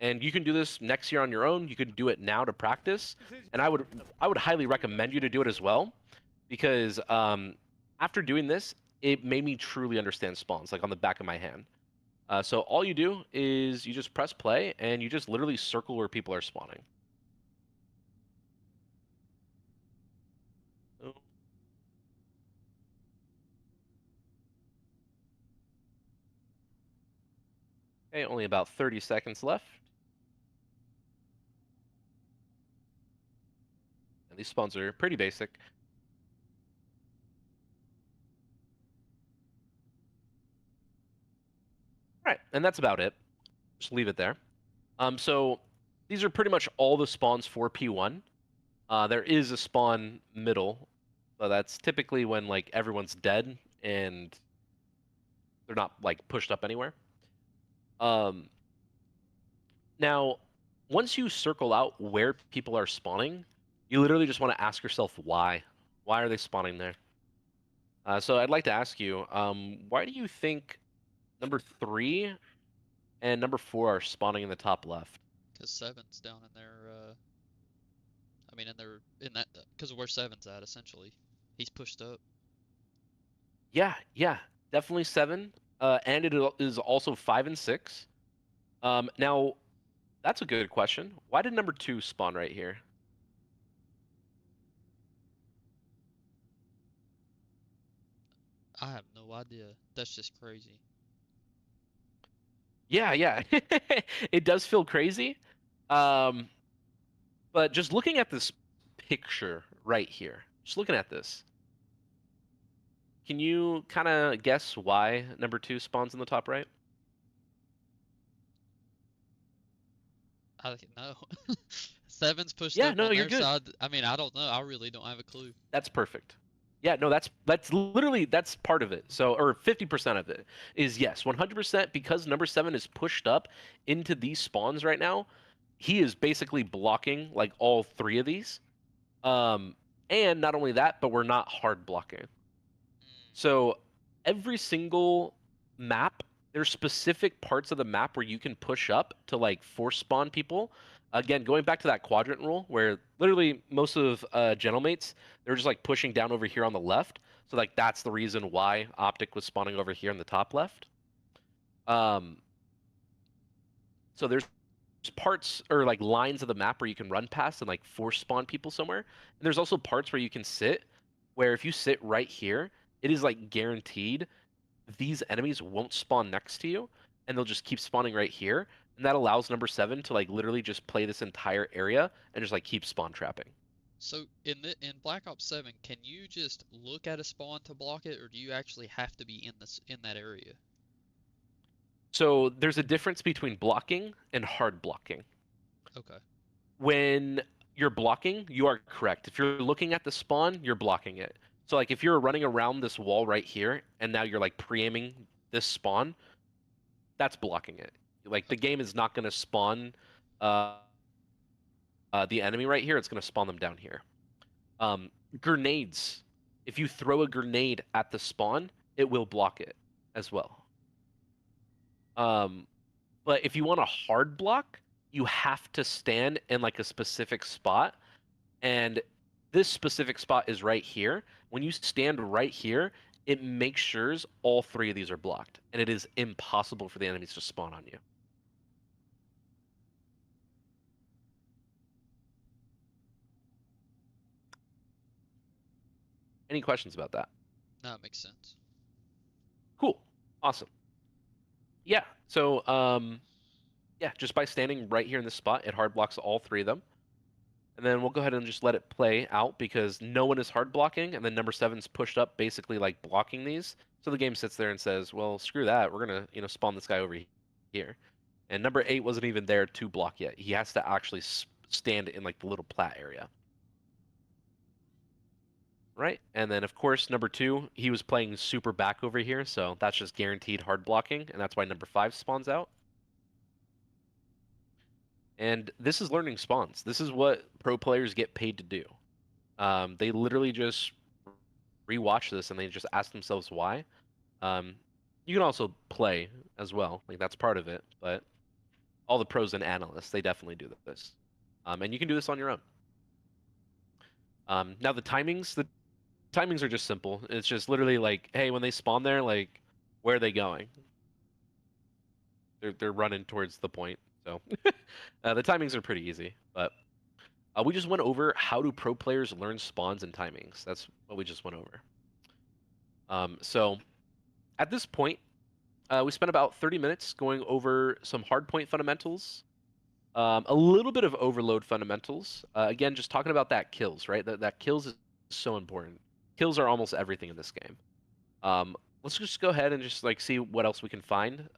And you can do this next year on your own. You can do it now to practice. And I would highly recommend you to do it as well, because after doing this, it made me truly understand spawns, like on the back of my hand. So all you do is you just press play, and you just literally circle where people are spawning. Okay, only about 30 seconds left. these spawns are pretty basic. All right, and that's about it. Just leave it there. So these are pretty much all the spawns for P1. There is a spawn middle, so that's typically when like everyone's dead and they're not like pushed up anywhere. Now, once you circle out where people are spawning, you literally just want to ask yourself why. Why are they spawning there? So I'd like to ask you, why do you think number 3 and number 4 are spawning in the top left? Because 7's down in there. I mean, in that because of where 7's at essentially. He's pushed up. Yeah, definitely 7. And it is also 5 and 6. Now, that's a good question. Why did number 2 spawn right here? I have no idea. That's just crazy. Yeah. It does feel crazy. But just looking at this picture right here, just looking at this, can you kind of guess why number 2 spawns in the top right? I don't know. 7's pushed Yeah, up no, on you're their good. side. I mean, I don't know. I really don't have a clue. That's perfect. Yeah, no, that's literally that's part of it. So, or 50% of it is yes, 100% because number 7 is pushed up into these spawns right now. He is basically blocking like all 3 of these. And not only that, but we're not hard blocking. So every single map, there's specific parts of the map where you can push up to like force spawn people. Again, going back to that quadrant rule, where literally most of Gentlemates, they're just like pushing down over here on the left. So like that's the reason why Optic was spawning over here in the top left. So there's parts or like lines of the map where you can run past and like force spawn people somewhere. And there's also parts where you can sit, where if you sit right here, it is like guaranteed these enemies won't spawn next to you, and they'll just keep spawning right here. And that allows number 7 to like literally just play this entire area and just like keep spawn trapping. So in Black Ops 7, can you just look at a spawn to block it, or do you actually have to be in that area? So there's a difference between blocking and hard blocking. Okay. When you're blocking, you are correct. If you're looking at the spawn, you're blocking it. So like if you're running around this wall right here and now you're like pre-aiming this spawn, that's blocking it. Like the game is not going to spawn the enemy right here. It's going to spawn them down here. Grenades. If you throw a grenade at the spawn, it will block it as well. But if you want a hard block, you have to stand in like a specific spot, and this specific spot is right here. When you stand right here, it makes sure all 3 of these are blocked, and it is impossible for the enemies to spawn on you. Any questions about that? No, it makes sense. Cool. Awesome. Yeah, so yeah, just by standing right here in this spot, it hard blocks all 3 of them. And then we'll go ahead and just let it play out because no one is hard blocking, and then number 7's pushed up basically like blocking these. So the game sits there and says, well, screw that, we're gonna, spawn this guy over here. And number 8 wasn't even there to block yet. He has to actually stand in like the little plat area. Right? And then of course number 2, he was playing super back over here, so that's just guaranteed hard blocking, and that's why number 5 spawns out. And this is learning spawns. This is what pro players get paid to do. They literally just rewatch this and they just ask themselves why. You can also play as well, like that's part of it. But all the pros and analysts, they definitely do this, and you can do this on your own. Now the timings are just simple. It's just literally like, hey, when they spawn there, like, where are they going? They're running towards the point. So the timings are pretty easy, but we just went over how do pro players learn spawns and timings. That's what we just went over. So at this point, we spent about 30 minutes going over some hardpoint fundamentals, A little bit of overload fundamentals. Again, just talking about that kills, right? That kills is so important. Kills are almost everything in this game. Let's just go ahead and just like see what else we can find.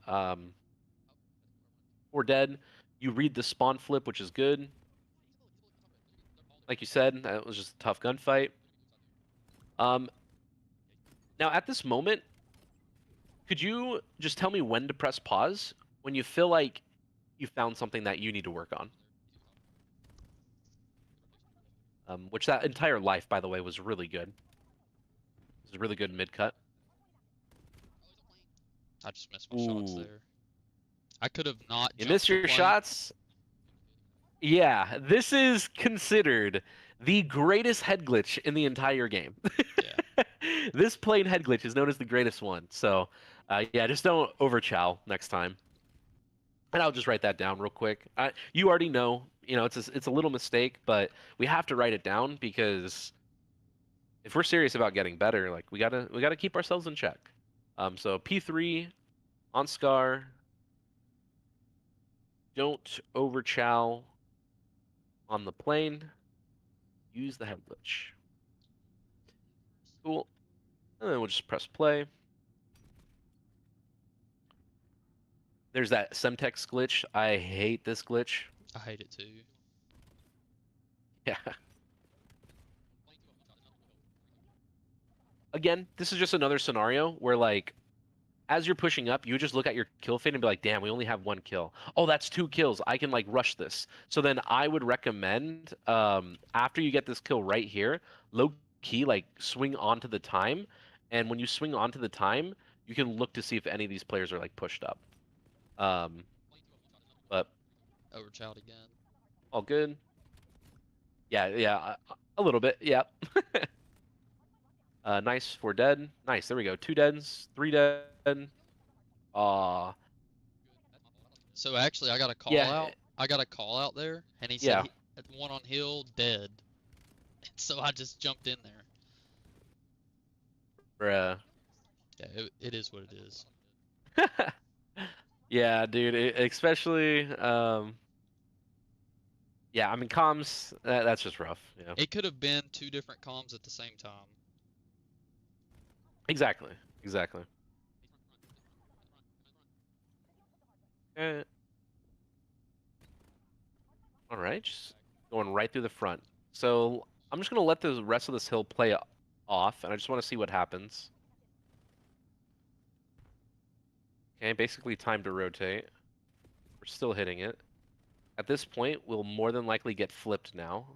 For dead, you read the spawn flip, which is good. Like you said, that was just a tough gunfight. Now at this moment, could you just tell me when to press pause when you feel like you found something that you need to work on? Which that entire life, by the way, was really good. It was a really good mid cut. I just missed my shots Ooh. there. I could have not You jumped missed the your plane. shots? Yeah, this is considered the greatest head glitch in the entire game. Yeah. This plane head glitch is known as the greatest one. So, yeah, just don't overchow next time. And I'll just write that down real quick. You already know, it's a little mistake, but we have to write it down because if we're serious about getting better, like we gotta keep ourselves in check. So P3 on Scar. Don't overchow on the plane. Use the head glitch. Cool. And then we'll just press play. There's that Semtex glitch. I hate this glitch. I hate it too. Yeah. Again, this is just another scenario where, like, as you're pushing up, you just look at your kill feed and be like, damn, we only have 1 kill. Oh, that's 2 kills. I can, like, rush this. So then I would recommend, after you get this kill right here, low key, like, swing onto the time. And when you swing onto the time, you can look to see if any of these players are, like, pushed up. But Overchild again. all good. Yeah, a little bit. Yeah. Nice, 4 dead. Nice, there we go. 2 deads, 3 dead. Aw. So actually, I got a call Yeah. out. I got a call out there, and he Yeah. said one on hill dead. So I just jumped in there. Bruh. Yeah, it is what it is. Yeah, dude, especially yeah, I mean comms, that's just rough, yeah. It could have been 2 different comms at the same time. Exactly. Eh. All right, just going right through the front. So I'm just gonna let the rest of this hill play off, and I just want to see what happens. Okay, basically time to rotate. We're still hitting it. At this point, we'll more than likely get flipped now.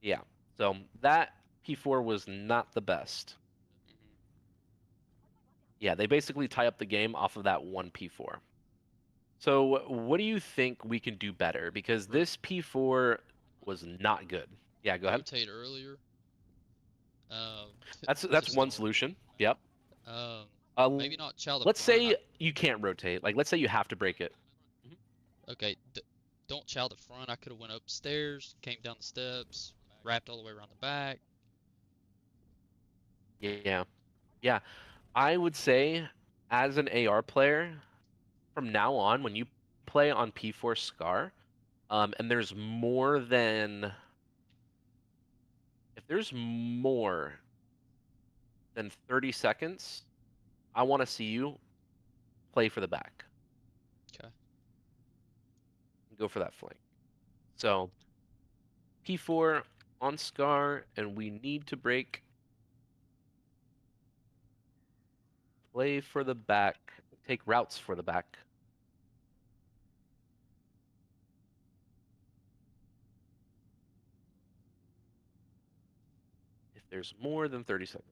Yeah, so that P4 was not the best. Yeah, they basically tie up the game off of that one P4. So what do you think we can do better? Because this P4 was not good. Yeah, go ahead. Rotate earlier. That's one solution. Yep. Maybe not chow the Let's front. say you can't rotate. Like, let's say you have to break it. Okay, don't chow the front. I could have went upstairs, came down the steps, wrapped all the way around the back. Yeah. I would say, as an AR player, from now on, when you play on P4 Scar, and there's more than... If there's more than 30 seconds, I want to see you play for the back. Okay. Go for that flank. So, P4 on Scar, and we need to break. Play for the back. Take routes for the back. If there's more than 30 seconds.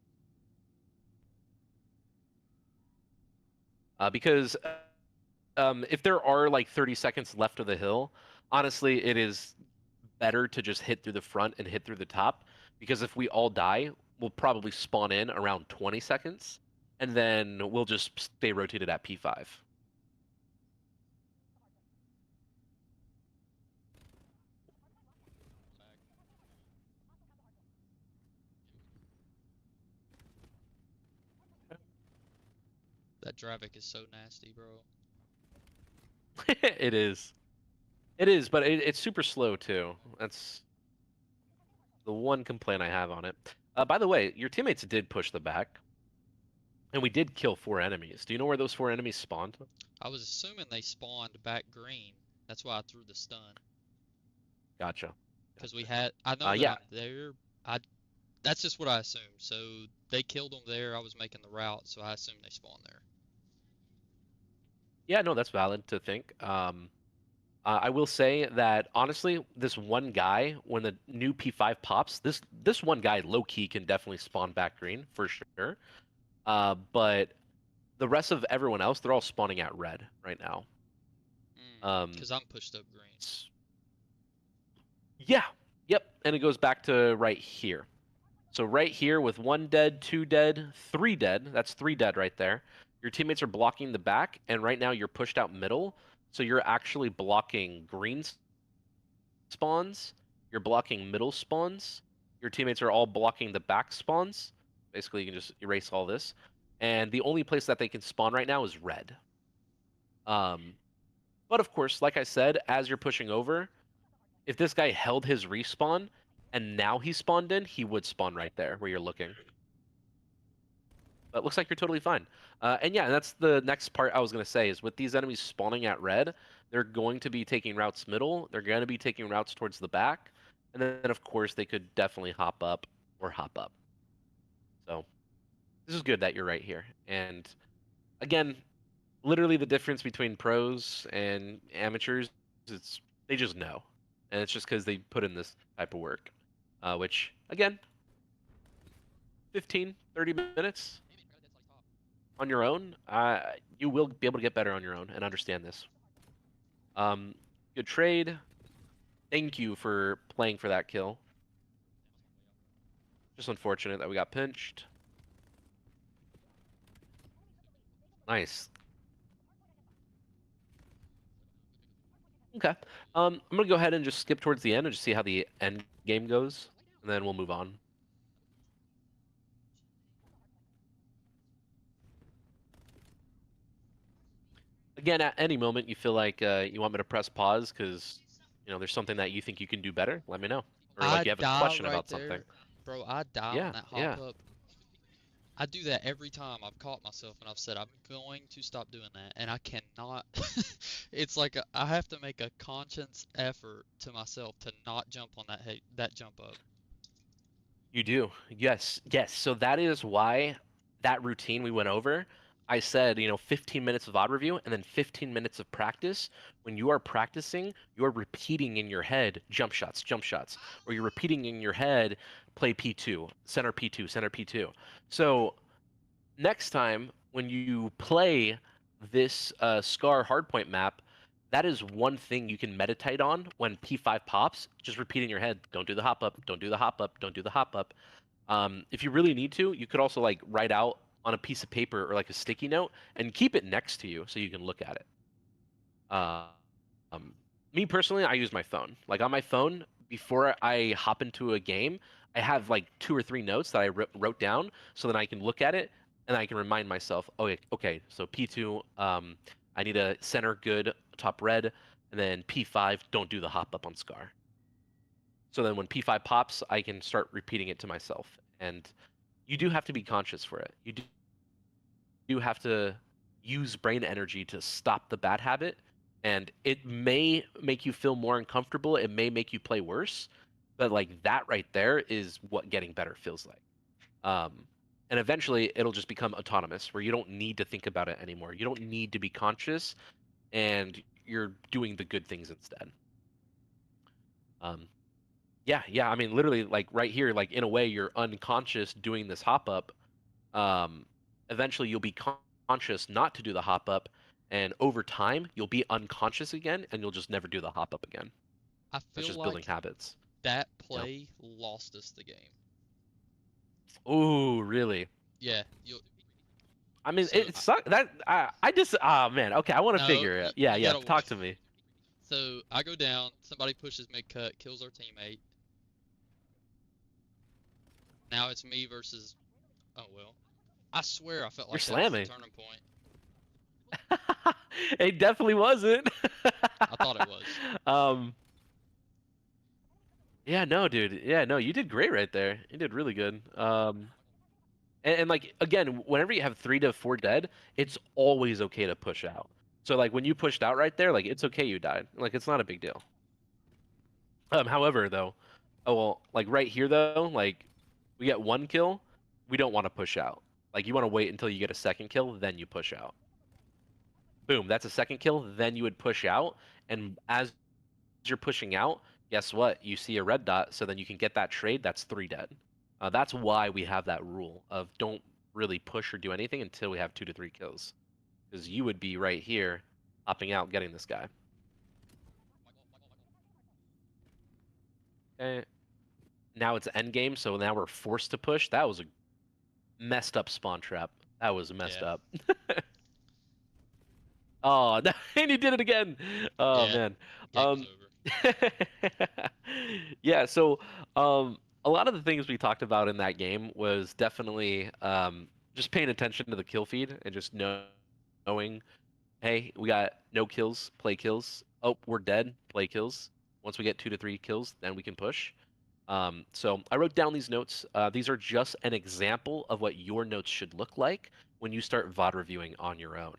Because if there are like 30 seconds left of the hill, honestly, it is better to just hit through the front and hit through the top. Because if we all die, we'll probably spawn in around 20 seconds. And then we'll just stay rotated at P5. That Dravik is so nasty, bro. It is. It is, but it's super slow too. That's the one complaint I have on it. By the way, your teammates did push the back, and we did kill 4 enemies. Do you know where those 4 enemies spawned? I was assuming they spawned back green. That's why I threw the stun. Gotcha. Because I know that Yeah. I'm there. That's just what I assumed. So they killed them there. I was making the route, so I assumed they spawned there. Yeah, no, that's valid to think. I will say that honestly, this one guy, when the new P5 pops, this one guy low key can definitely spawn back green for sure. But the rest of everyone else, they're all spawning at red right now. Because I'm pushed up green. Yeah, yep, and it goes back to right here. So right here with 1 dead, 2 dead, 3 dead. That's 3 dead right there. Your teammates are blocking the back, and right now you're pushed out middle. So you're actually blocking green spawns. You're blocking middle spawns. Your teammates are all blocking the back spawns. Basically, you can just erase all this. And the only place that they can spawn right now is red. But of course, like I said, as you're pushing over, if this guy held his respawn and now he spawned in, he would spawn right there where you're looking. But it looks like you're totally fine. And yeah, that's the next part I was going to say is with these enemies spawning at red, they're going to be taking routes middle. They're going to be taking routes towards the back. And then, of course, they could definitely hop up or hop up. So this is good that you're right here. And again, literally the difference between pros and amateurs is they just know. And it's just because they put in this type of work. Which, again, 15, 30 minutes on your own, you will be able to get better on your own and understand this. Good trade. Thank you for playing for that kill. Just unfortunate that we got pinched. Nice. Okay. I'm gonna go ahead and just skip towards the end and just see how the end game goes, and then we'll move on. Again, at any moment you feel like you want me to press pause because there's something that you think you can do better, let me know. Or like you have a question about something. Bro, I die Yeah, on that hop yeah. up. I do that every time. I've caught myself and I've said I'm going to stop doing that, and I cannot. It's like I have to make a conscious effort to myself to not jump on that jump up. You do. Yes, yes. So that is why that routine we went over, I said, 15 minutes of odd review and then 15 minutes of practice. When you are practicing, you're repeating in your head jump shots, or you're repeating in your head play P2, center P2, center P2. So next time when you play this Scar hardpoint map, that is one thing you can meditate on when P5 pops. Just repeat in your head, don't do the hop up, don't do the hop up, don't do the hop up. If you really need to, you could also like write out on a piece of paper or like a sticky note and keep it next to you so you can look at it. Me personally, I use my phone. Like on my phone, before I hop into a game, I have like 2 or 3 notes that I wrote down so that I can look at it and I can remind myself, oh, okay, so P2, I need a center good top red, and then P5, don't do the hop up on Scar. So then when P5 pops, I can start repeating it to myself. And you do have to be conscious for it. You do have to use brain energy to stop the bad habit. And it may make you feel more uncomfortable. It may make you play worse. But like that right there is what getting better feels like. And eventually it'll just become autonomous where you don't need to think about it anymore. You don't need to be conscious and you're doing the good things instead. Yeah. I mean, literally, like right here, like in a way, you're unconscious doing this hop up. Eventually, you'll be conscious not to do the hop up, and over time, you'll be unconscious again, and you'll just never do the hop up again. I It's feel just like building habits. that play lost us the game. Oh, really? Yeah. I mean, So it sucks. That I just man. Okay, I want to No, figure it. you Yeah. gotta Talk to me. So I go down, somebody pushes mid cut, kills our teammate. Now it's me versus. Oh well. I swear I felt You're like that was the slamming. turning point. It definitely wasn't. I thought it was. um, yeah, no, dude. Yeah, no, you did great right there. You did really good. And like again, whenever you have 3 to 4 dead, it's always okay to push out. So like when you pushed out right there, like it's okay you died. Like it's not a big deal. However though, oh well, like right here though, like we get 1 kill, we don't want to push out. Like you want to wait until you get a second kill, then you push out. Boom, that's a second kill, then you would push out, and as you're pushing out, guess what? You see a red dot, so then you can get that trade. That's 3 dead. That's why we have that rule of don't really push or do anything until we have 2 to 3 kills, because you would be right here, hopping out, getting this guy. Okay. Now it's end game, so now we're forced to push. That was a messed up spawn trap. That was messed Yeah. up. Oh, and he did it again. Oh Yeah, man. game was over. Yeah, so a lot of the things we talked about in that game was definitely just paying attention to the kill feed and just knowing, hey, we got no kills, play kills. Oh, we're dead, play kills. Once we get 2 to 3 kills, then we can push. So I wrote down these notes. These are just an example of what your notes should look like when you start VOD reviewing on your own.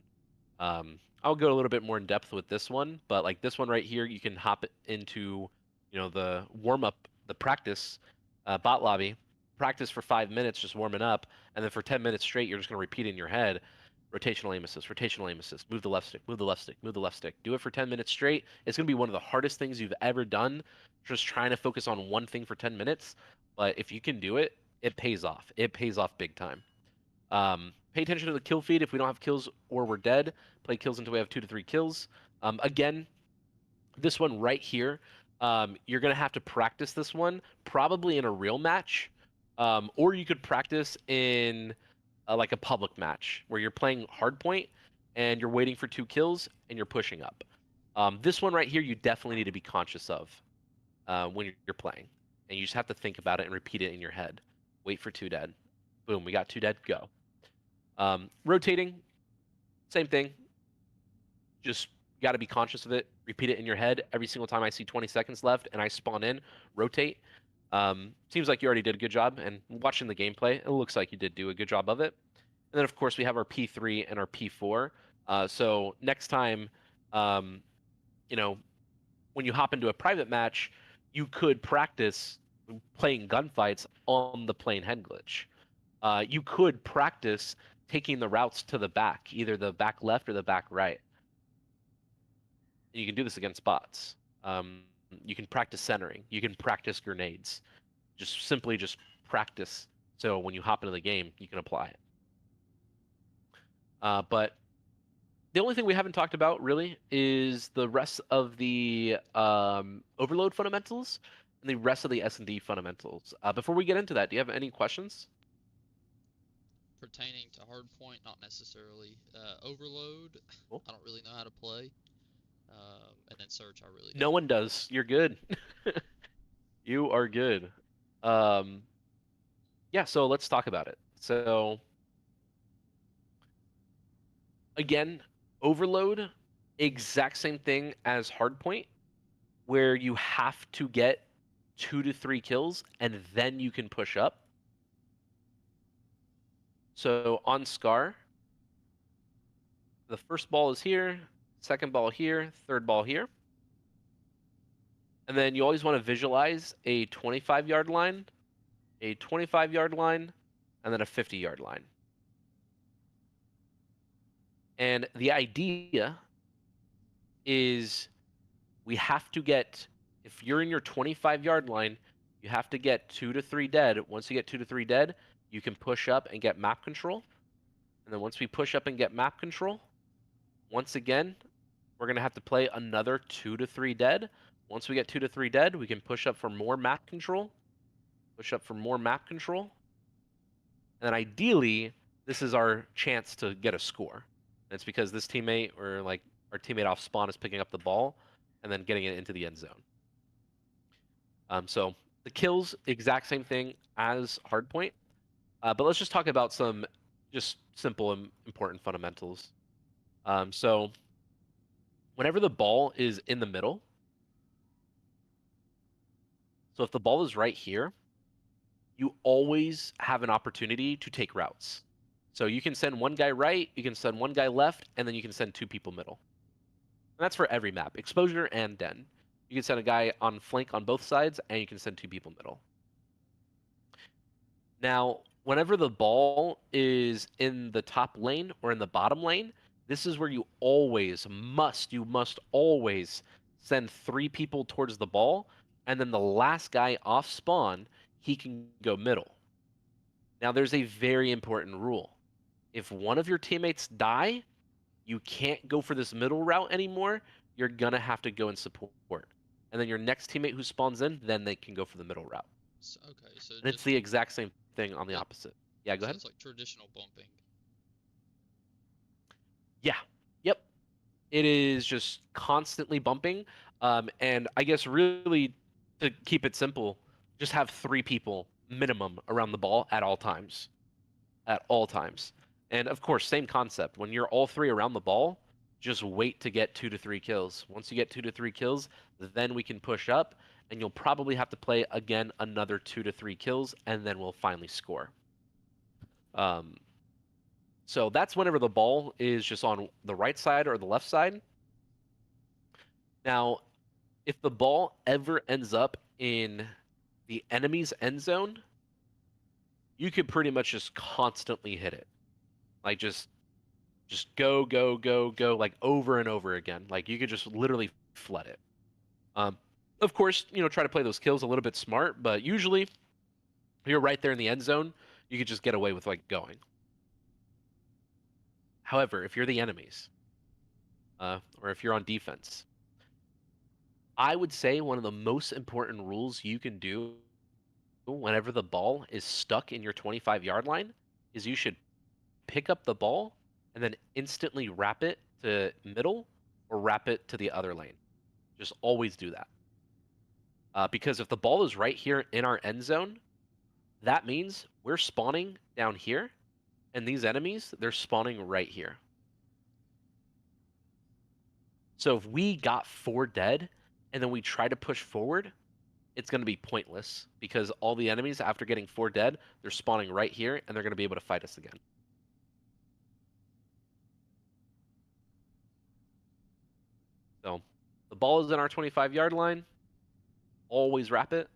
I'll go a little bit more in depth with this one, but like this one right here, you can hop into, the warm up, the practice bot lobby, practice for 5 minutes, just warming up, and then for 10 minutes straight, you're just gonna repeat in your head, rotational aim assist, rotational aim assist, move the left stick, move the left stick, move the left stick. Do it for 10 minutes straight. It's gonna be one of the hardest things you've ever done, just trying to focus on one thing for 10 minutes. But if you can do it, it pays off. It pays off big time. Pay attention to the kill feed. If we don't have kills or we're dead, play kills until we have 2 to 3 kills. Again, this one right here, you're going to have to practice this one probably in a real match, or you could practice in like a public match where you're playing hardpoint and you're waiting for 2 kills and you're pushing up. This one right here, you definitely need to be conscious of when you're playing, and you just have to think about it and repeat it in your head. Wait for 2 dead. Boom, we got 2 dead, go. Rotating, same thing. Just got to be conscious of it. Repeat it in your head every single time I see 20 seconds left and I spawn in, rotate. Seems like you already did a good job, and watching the gameplay, it looks like you did do a good job of it. And then, of course, we have our P3 and our P4. So next time, when you hop into a private match, you could practice playing gunfights on the plane head glitch. You could practice taking the routes to the back, either the back left or the back right. And you can do this against bots. You can practice centering. You can practice grenades. Just practice. So when you hop into the game, you can apply it. But the only thing we haven't talked about really is the rest of the overload fundamentals and the rest of the S&D fundamentals. Before we get into that, do you have any questions? Pertaining to hardpoint, not necessarily. Overload, Cool. I don't really know how to play. And then search, I really No don't. one does. You're good. You are good. Yeah, so let's talk about it. So again, overload, exact same thing as hardpoint, where you have to get 2 to 3 kills and then you can push up. So on Scar, the first ball is here, second ball here, third ball here. And then you always want to visualize a 25-yard line, a 25-yard line, and then a 50-yard line. And the idea is we have to get, if you're in your 25-yard line, you have to get 2 to 3 dead. Once you get 2 to 3 dead, you can push up and get map control. And then once we push up and get map control, once again, we're going to have to play another 2 to 3 dead. Once we get 2 to 3 dead, we can push up for more map control. Push up for more map control. And then ideally, this is our chance to get a score. And it's because this teammate, or like our teammate off spawn, is picking up the ball and then getting it into the end zone. So the kills, exact same thing as hardpoint. But let's just talk about some just simple and important fundamentals. So whenever the ball is in the middle, So if the ball is right here, you always have an opportunity to take routes. So you can send one guy right, you can send one guy left, and then you can send two people middle. And that's for every map, exposure and den. You can send a guy on flank on both sides, and you can send two people middle. Now, whenever the ball is in the top lane or in the bottom lane, this is where you must always send three people towards the ball, and then the last guy off spawn, he can go middle. Now, there's a very important rule. If one of your teammates die, you can't go for this middle route anymore. You're gonna have to go and support. And then your next teammate who spawns in, then they can go for the middle route. So, okay, so And it's just the exact same thing on the Yeah. opposite. Yeah, go so ahead. it's like traditional bumping. Yeah. Yep. It is just constantly bumping. And I guess really to keep it simple, just have three people minimum around the ball at all times. At all times. And of course, same concept. When you're all three around the ball, just wait to get 2 to 3 kills. Once you get 2 to 3 kills, then we can push up, and you'll probably have to play again another 2 to 3 kills, and then we'll finally score. So that's whenever the ball is just on the right side or the left side. Now, if the ball ever ends up in the enemy's end zone, you could pretty much just constantly hit it. Like just go, go, go, go, like over and over again. Like you could just literally flood it. Of course, try to play those kills a little bit smart, but usually if you're right there in the end zone, you could just get away with like going. However, if you're the enemies, or if you're on defense, I would say one of the most important rules you can do whenever the ball is stuck in your 25-yard line is you should pick up the ball and then instantly wrap it to middle or wrap it to the other lane. Just always do that. Because if the ball is right here in our end zone, that means we're spawning down here, and these enemies, they're spawning right here. So if we got 4 dead, and then we try to push forward, it's going to be pointless, because all the enemies, after getting 4 dead, they're spawning right here, and they're going to be able to fight us again. So the ball is in our 25-yard line. Always wrap it.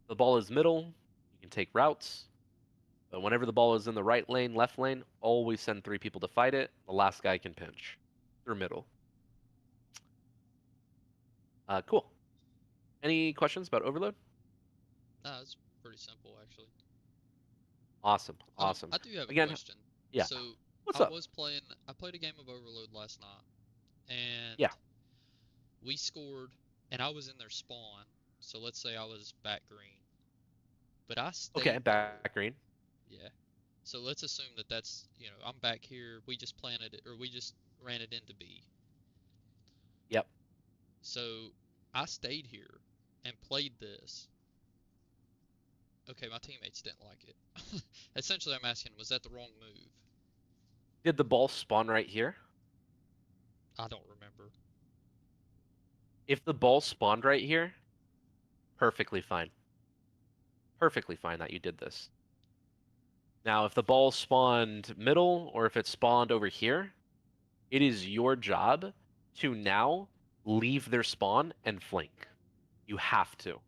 The ball is middle. You can take routes. But whenever the ball is in the right lane, left lane, always send 3 people to fight it. The last guy can pinch through middle. Cool. Any questions about overload? No, it's pretty simple actually. Awesome. Awesome. I do have a Again, question. yeah. So What's I up? played a game of Overload last night, and Yeah. we scored, and I was in their spawn. So let's say I was back green, but I stayed Okay, there. back green. Yeah. So let's assume that that's, I'm back here. We just planted it, or we just ran it into B. Yep. So I stayed here and played this. Okay, my teammates didn't like it. Essentially, I'm asking, was that the wrong move? Did the ball spawn right here? I don't remember. If the ball spawned right here, perfectly fine. Perfectly fine that you did this. Now, if the ball spawned middle or if it spawned over here, it is your job to now leave their spawn and flank. You have to.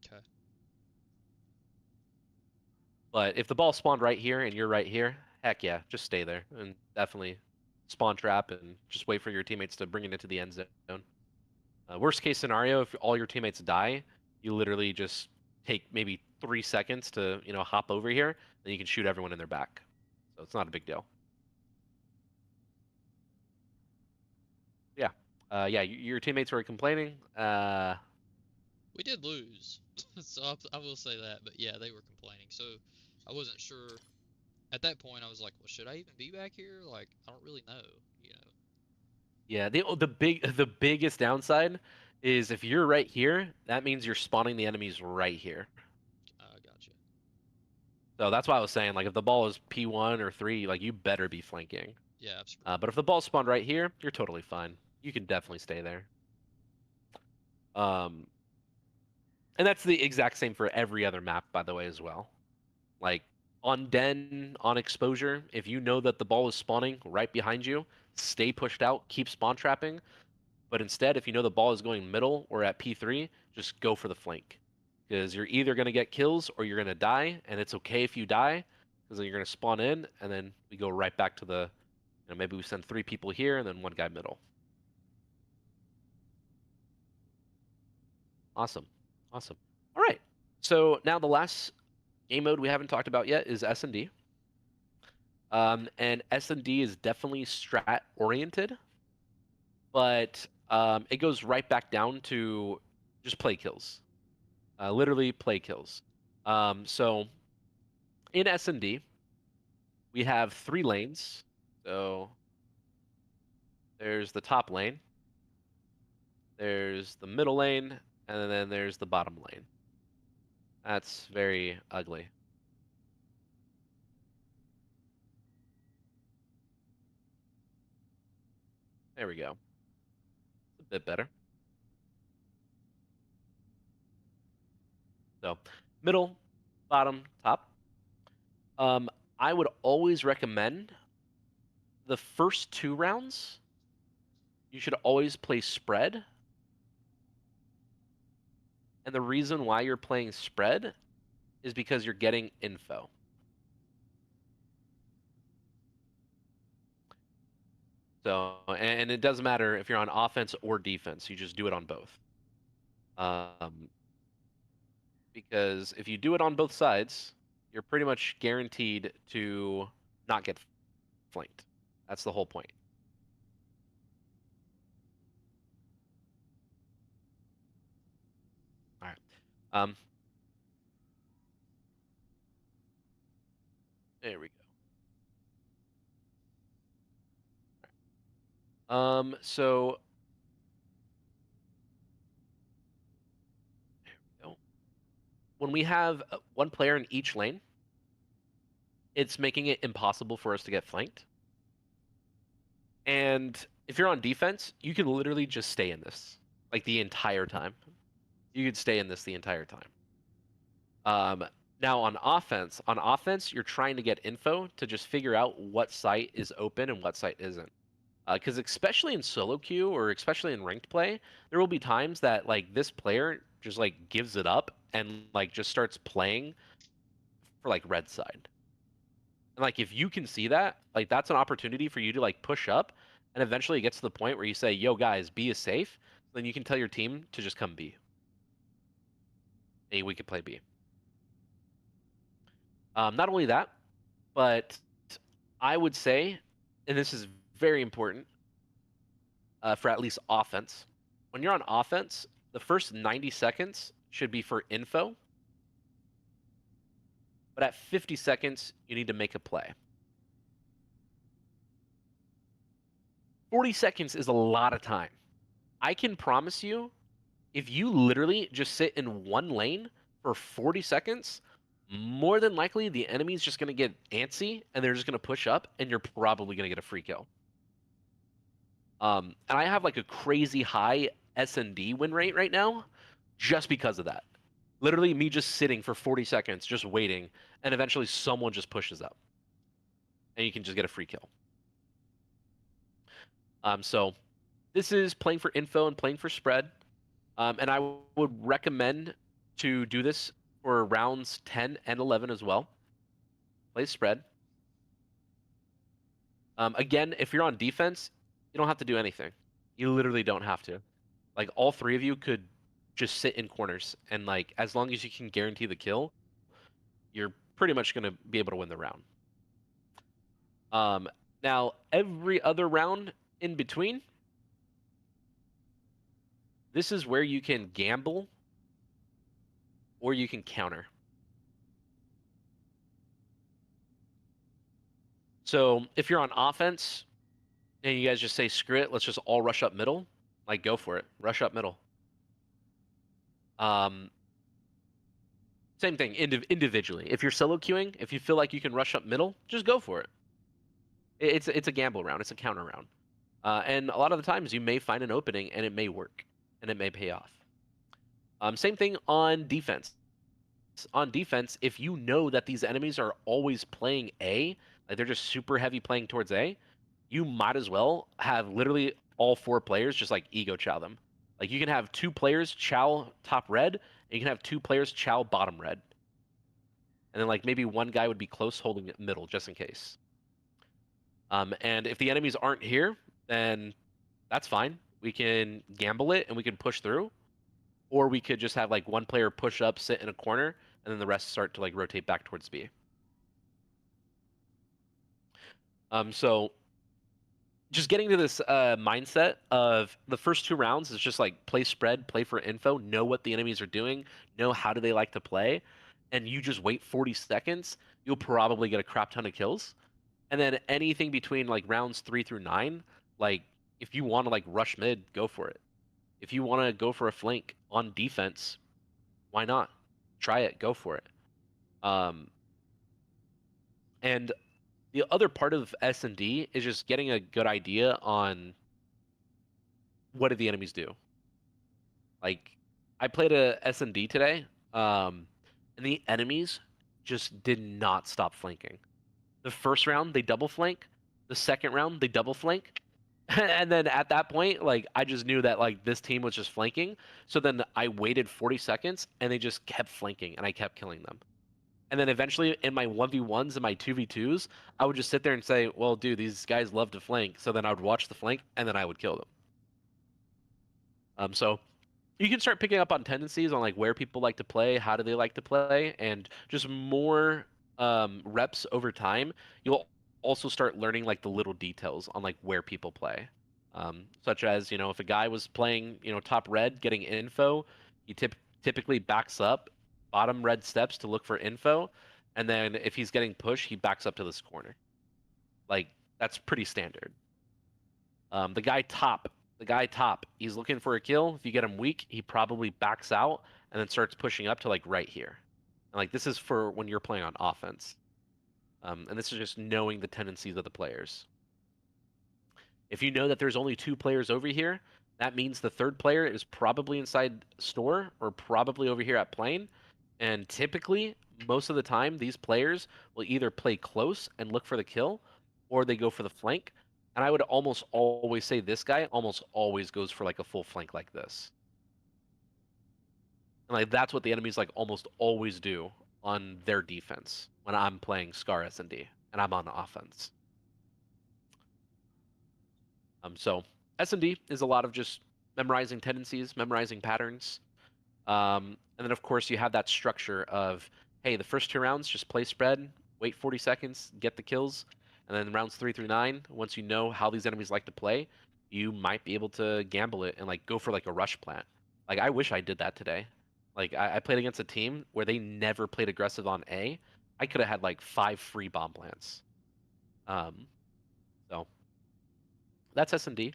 Okay. But if the ball spawned right here and you're right here, heck yeah, just stay there and definitely spawn trap and just wait for your teammates to bring it into the end zone. Worst case scenario, if all your teammates die, you literally just take maybe 3 seconds to hop over here, then you can shoot everyone in their back. So it's not a big deal. Yeah, yeah. Your teammates were complaining. We did lose, so I will say that. But yeah, they were complaining. So I wasn't sure. At that point, I was like, well, should I even be back here? Like, I don't really know. Yeah, the biggest downside is if you're right here, that means you're spawning the enemies right here. Gotcha. So that's why I was saying, like, if the ball is P1 or 3, like, you better be flanking. Yeah, absolutely. But if the ball spawned right here, you're totally fine. You can definitely stay there. And And that's the exact same for every other map, by the way, as well. Like on Den, on Exposure, if you know that the ball is spawning right behind you, stay pushed out, keep spawn trapping. But instead, if you know the ball is going middle or at P3, just go for the flank. Because you're either going to get kills or you're going to die, and it's okay if you die, because then you're going to spawn in, and then we go right back to the, maybe we send 3 people here and then 1 guy middle. Awesome. Awesome. All right. So now the last game mode we haven't talked about yet is S&D. And S&D is definitely strat oriented, but it goes right back down to just play kills. Literally play kills. So in S&D, we have 3 lanes. So there's the top lane, there's the middle lane, and then there's the bottom lane. That's very ugly. There we go. It's a bit better. So middle, bottom, top. I would always recommend the first 2 rounds, you should always play spread. And the reason why you're playing spread is because you're getting info. So, and it doesn't matter if you're on offense or defense, you just do it on both. Because if you do it on both sides, you're pretty much guaranteed to not get flanked. That's the whole point. All right. There we go. So there we go. When we have 1 player in each lane, it's making it impossible for us to get flanked. And if you're on defense, you can literally just stay in this like the entire time. You could stay in this the entire time. Now on offense, you're trying to get info to just figure out what site is open and what site isn't. Because especially in solo queue or especially in ranked play, there will be times that like this player just like gives it up and like just starts playing for like red side. And like if you can see that, like that's an opportunity for you to like push up, and eventually it gets to the point where you say, "Yo guys, B is safe." Then you can tell your team to just come B. Hey, we can play B. Not only that, but I would say, and this is very important for at least offense, when you're on offense, the first 90 seconds should be for info. But at 50 seconds, you need to make a play. 40 seconds is a lot of time. I can promise you, if you literally just sit in 1 lane for 40 seconds, more than likely the enemy's just going to get antsy and they're just going to push up and you're probably going to get a free kill. And I have like a crazy high S&D win rate right now just because of that. Literally me just sitting for 40 seconds, just waiting, and eventually someone just pushes up. And you can just get a free kill. So this is playing for info and playing for spread. And I would recommend to do this for rounds 10 and 11 as well. Play spread. Again, if you're on defense, you don't have to do anything. You literally don't have to. Like all 3 of you could just sit in corners, and like as long as you can guarantee the kill, you're pretty much going to be able to win the round. Now every other round in between, this is where you can gamble or you can counter. So if you're on offense and you guys just say, screw it, let's just all rush up middle, like go for it. Rush up middle. Same thing individually. If you're solo queuing, if you feel like you can rush up middle, just go for it. It's a gamble round. It's a counter round. And a lot of the times you may find an opening and it may work and it may pay off. Same thing on defense. On defense, if you know that these enemies are always playing A, like they're just super heavy playing towards A, you might as well have literally all 4 players just like ego chow them. Like you can have 2 players chow top red, and you can have 2 players chow bottom red. And then like maybe one guy would be close holding it middle just in case. And if the enemies aren't here, then that's fine. We can gamble it and we can push through. Or we could just have like one player push up, sit in a corner, and then the rest start to like rotate back towards B. So just getting to this mindset of the first 2 rounds is just like play spread, play for info, know what the enemies are doing, know how do they like to play, and you just wait 40 seconds, you'll probably get a crap ton of kills. And then anything between like rounds 3 through 9, like if you want to like rush mid, go for it. If you want to go for a flank on defense, why not? Try it, go for it. And the other part of S&D is just getting a good idea on what do the enemies do. Like I played a S&D today, and the enemies just did not stop flanking. The first round they double flank, the second round they double flank, and then at that point, like I just knew that like this team was just flanking. So then I waited 40 seconds, and they just kept flanking, and I kept killing them. And then eventually in my 1v1s and my 2v2s, I would just sit there and say, well, dude, these guys love to flank. So then I would watch the flank and then I would kill them. So you can start picking up on tendencies on like where people like to play, how do they like to play, and just more reps over time. You'll also start learning like the little details on like where people play. Such as, if a guy was playing, top red, getting info, he typically backs up bottom red steps to look for info, and then if he's getting pushed, he backs up to this corner. Like that's pretty standard. The guy top, he's looking for a kill. If you get him weak, he probably backs out and then starts pushing up to like right here. And like this is for when you're playing on offense. And this is just knowing the tendencies of the players. If you know that there's only 2 players over here, that means the 3rd player is probably inside store or probably over here at plane. And typically, most of the time, these players will either play close and look for the kill, or they go for the flank. And I would almost always say this guy almost always goes for like a full flank like this. And like that's what the enemies like almost always do on their defense when I'm playing Scar S&D and I'm on offense. So S&D is a lot of just memorizing tendencies, memorizing patterns. And then, of course, you have that structure of, hey, the first 2 rounds, just play spread, wait 40 seconds, get the kills. And then rounds 3 through 9, once you know how these enemies like to play, you might be able to gamble it and like go for like a rush plant. Like, I wish I did that today. Like, I played against a team where they never played aggressive on A. I could have had like 5 free bomb plants. So that's S&D.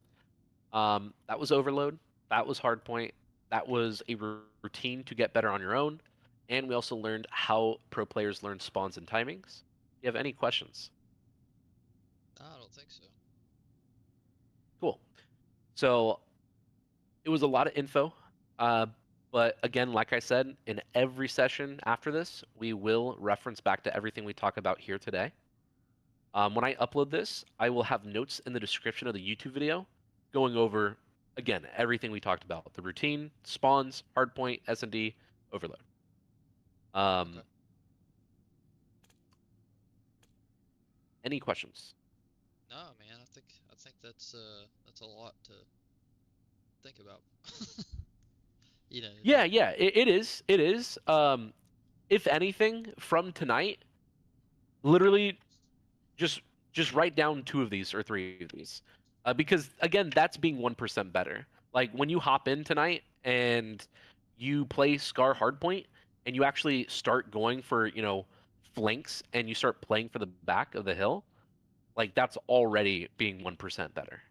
That was Overload. That was Hardpoint. That was a routine to get better on your own. And we also learned how pro players learn spawns and timings. Do you have any questions? No, I don't think so. Cool. So it was a lot of info. But again, like I said, in every session after this, we will reference back to everything we talk about here today. When I upload this, I will have notes in the description of the YouTube video going over, again, everything we talked about. The routine, spawns, hardpoint, S&D, overload. Okay. Any questions? No, man, I think that's a lot to think about. Yeah, it is. It is. If anything, from tonight, literally just write down 2 of these or 3 of these. Because again, that's being 1% better. Like when you hop in tonight and you play Scar Hardpoint and you actually start going for, flanks and you start playing for the back of the hill, like that's already being 1% better.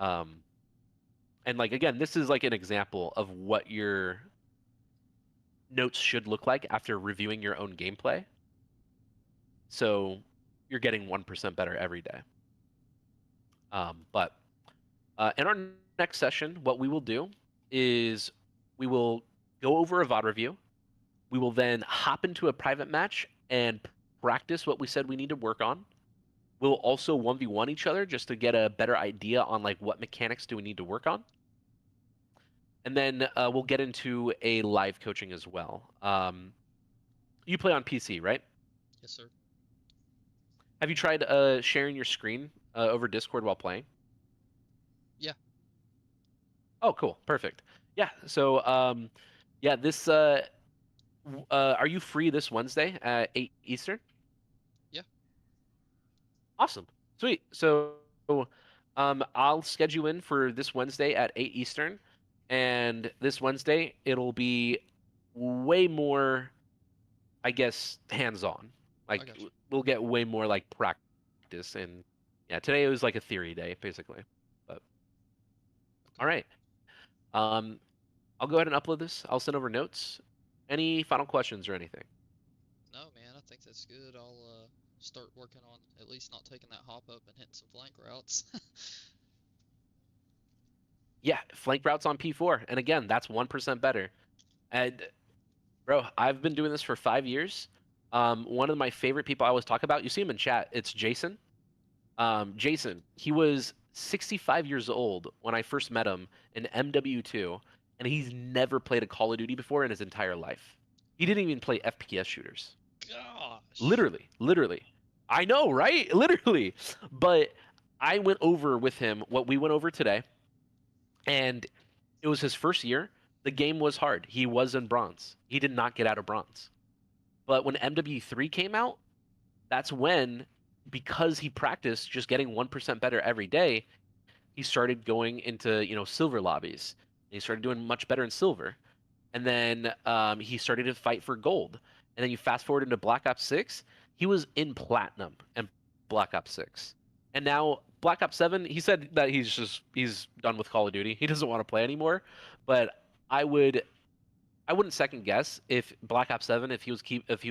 And like again, this is like an example of what your notes should look like after reviewing your own gameplay. So you're getting 1% better every day. But in our next session, what we will do is we we will go over a VOD review. We will then hop into a private match and practice what we said we need to work on. We'll also 1v1 each other just to get a better idea on like what mechanics do we need to work on. And then we'll get into a live coaching as well. You play on PC, right? Yes, sir. Have you tried sharing your screen over Discord while playing? Yeah. Oh, cool. Perfect. Yeah. So, yeah, this. Are you free this Wednesday at 8 Eastern? Yeah. Awesome. Sweet. So, I'll schedule you in for this Wednesday at 8 Eastern, and this Wednesday it'll be way more, I guess, hands-on. I Like got you. we'll get way more like practice, and yeah, today it was like a theory day basically. But all right. Um, I'll go ahead and upload this. I'll send over notes. Any final questions or anything? No, man, I think that's good. I'll start working on at least not taking that hop up and hitting some flank routes. Yeah, flank routes on P4, and again, that's 1% better. And bro, I've been doing this for 5 years. One of my favorite people I always talk about, you see him in chat, it's Jason. Jason, he was 65 years old when I first met him in MW2, and he's never played a Call of Duty before in his entire life. He didn't even play FPS shooters. Gosh. Literally. I know, right? Literally. But I went over with him what we went over today, and it was his first year. The game was hard. He was in bronze. He did not get out of bronze. But when MW3 came out, that's when, because he practiced just getting 1% better every day, he started going into, silver lobbies. And he started doing much better in silver. And then he started to fight for gold. And then you fast forward into Black Ops 6, he was in platinum and Black Ops 6. And now Black Ops 7, he said that he's done with Call of Duty. He doesn't want to play anymore. But I wouldn't second guess if Black Ops 7, if he was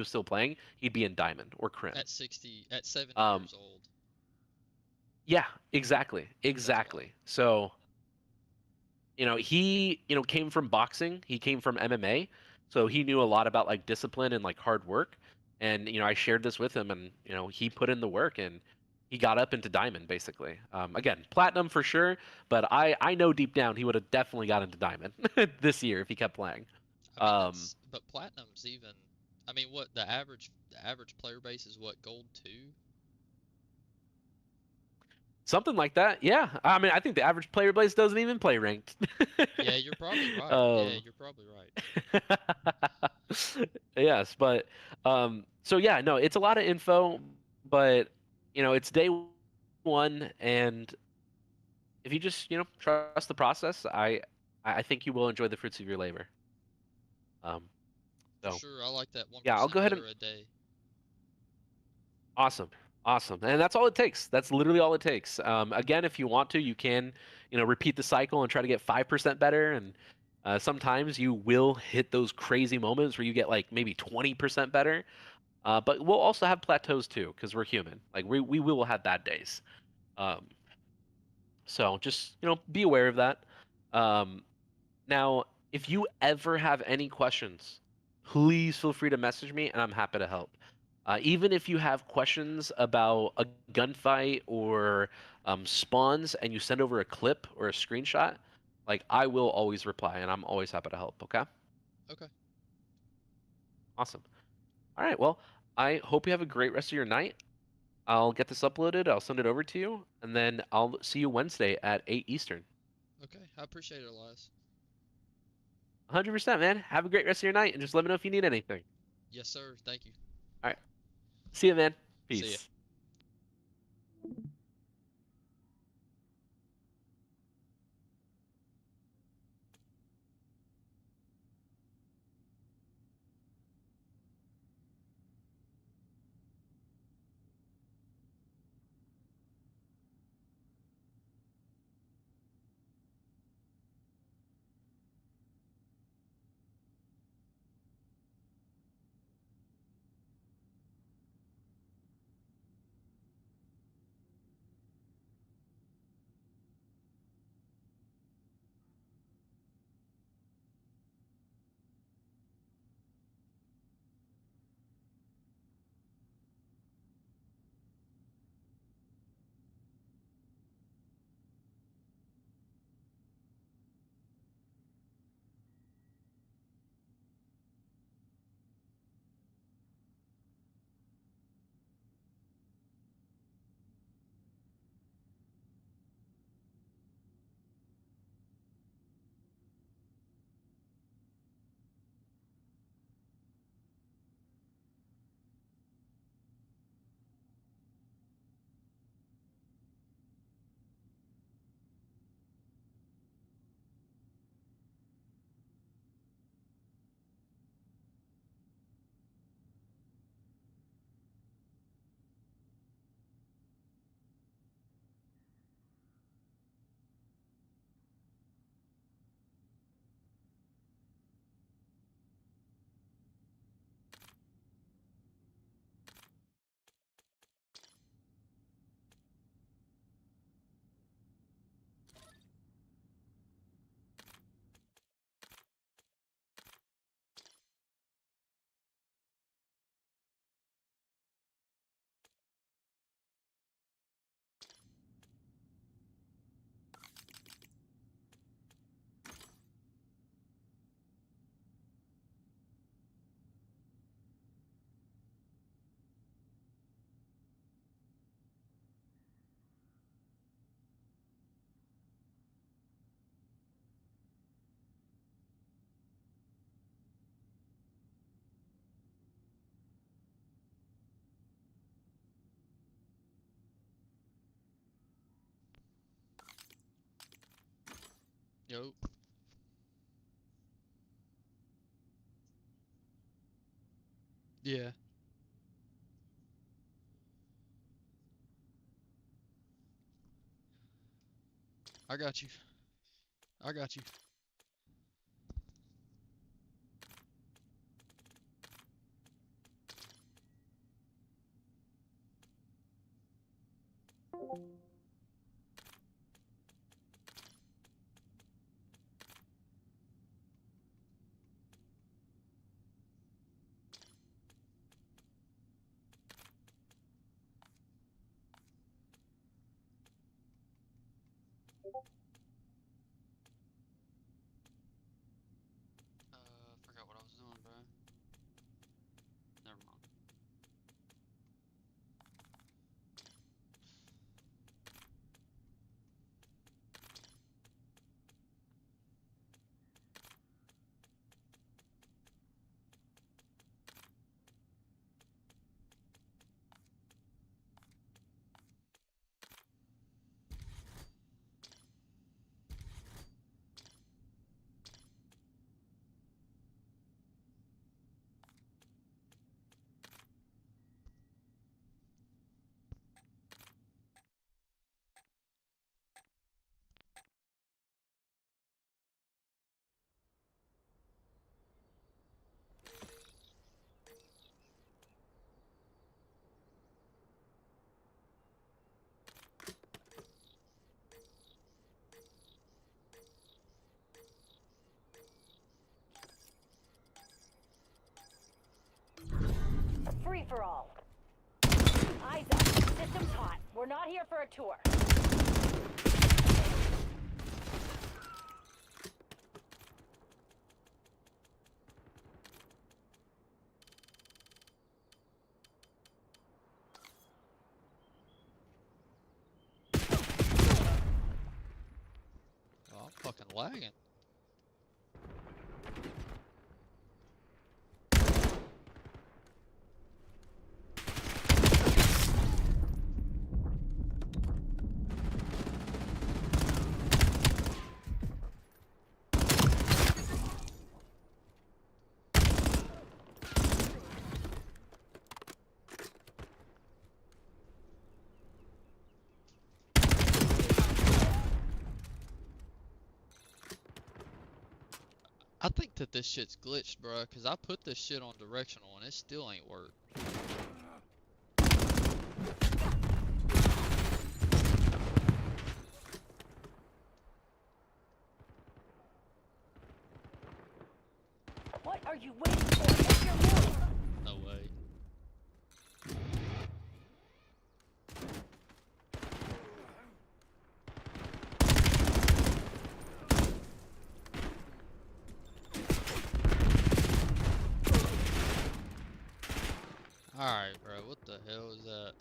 still playing, he'd be in Diamond or Crim. At 70 Um, years old. Yeah, exactly. So, he, came from boxing, he came from MMA, so he knew a lot about like discipline and like hard work. And, I shared this with him, and, he put in the work and he got up into Diamond basically. Again, platinum for sure, but I know deep down he would have definitely got into Diamond this year if he kept playing. I mean, Um, but platinum's even. I mean, what the average player base is what, gold 2? Something like that. Yeah. I mean, I think the average player base doesn't even play ranked. Yeah, you're probably right. Um, Yeah, you're probably right. Yes, but so yeah, no, it's a lot of info, but it's day one, and if you just, trust the process, I think you will enjoy the fruits of your labor. Um, For so sure, I like that 1% yeah, I'll go ahead better and a day. awesome. And that's all it takes. That's literally all it takes. Again, if you want to, you can, repeat the cycle and try to get 5% better. And sometimes you will hit those crazy moments where you get like maybe 20% better. But we'll also have plateaus too, because we're human. Like we will have bad days. Um, so just, be aware of that. Now, if you ever have any questions, please feel free to message me and I'm happy to help. Even if you have questions about a gunfight or spawns and you send over a clip or a screenshot, like I will always reply and I'm always happy to help, okay? Okay. Awesome. All right, well, I hope you have a great rest of your night. I'll get this uploaded, I'll send it over to you, and then I'll see you Wednesday at 8 Eastern. Okay. I appreciate it, Elias. 100%, man. Have a great rest of your night and just let me know if you need anything. Yes, sir. Thank you. All right. See you, man. See ya. Peace. Yo. Yeah. I got you. I got you. Forgot what I was doing, bro. Never mind. Free for all. Eyes up. System's hot. We're not here for a tour. Oh, I'm fucking lagging. I think that this shit's glitched, bruh, cause I put this shit on directional and it still ain't worked. What are you waiting for? Make your move. No way. Alright, bro, what the hell is that?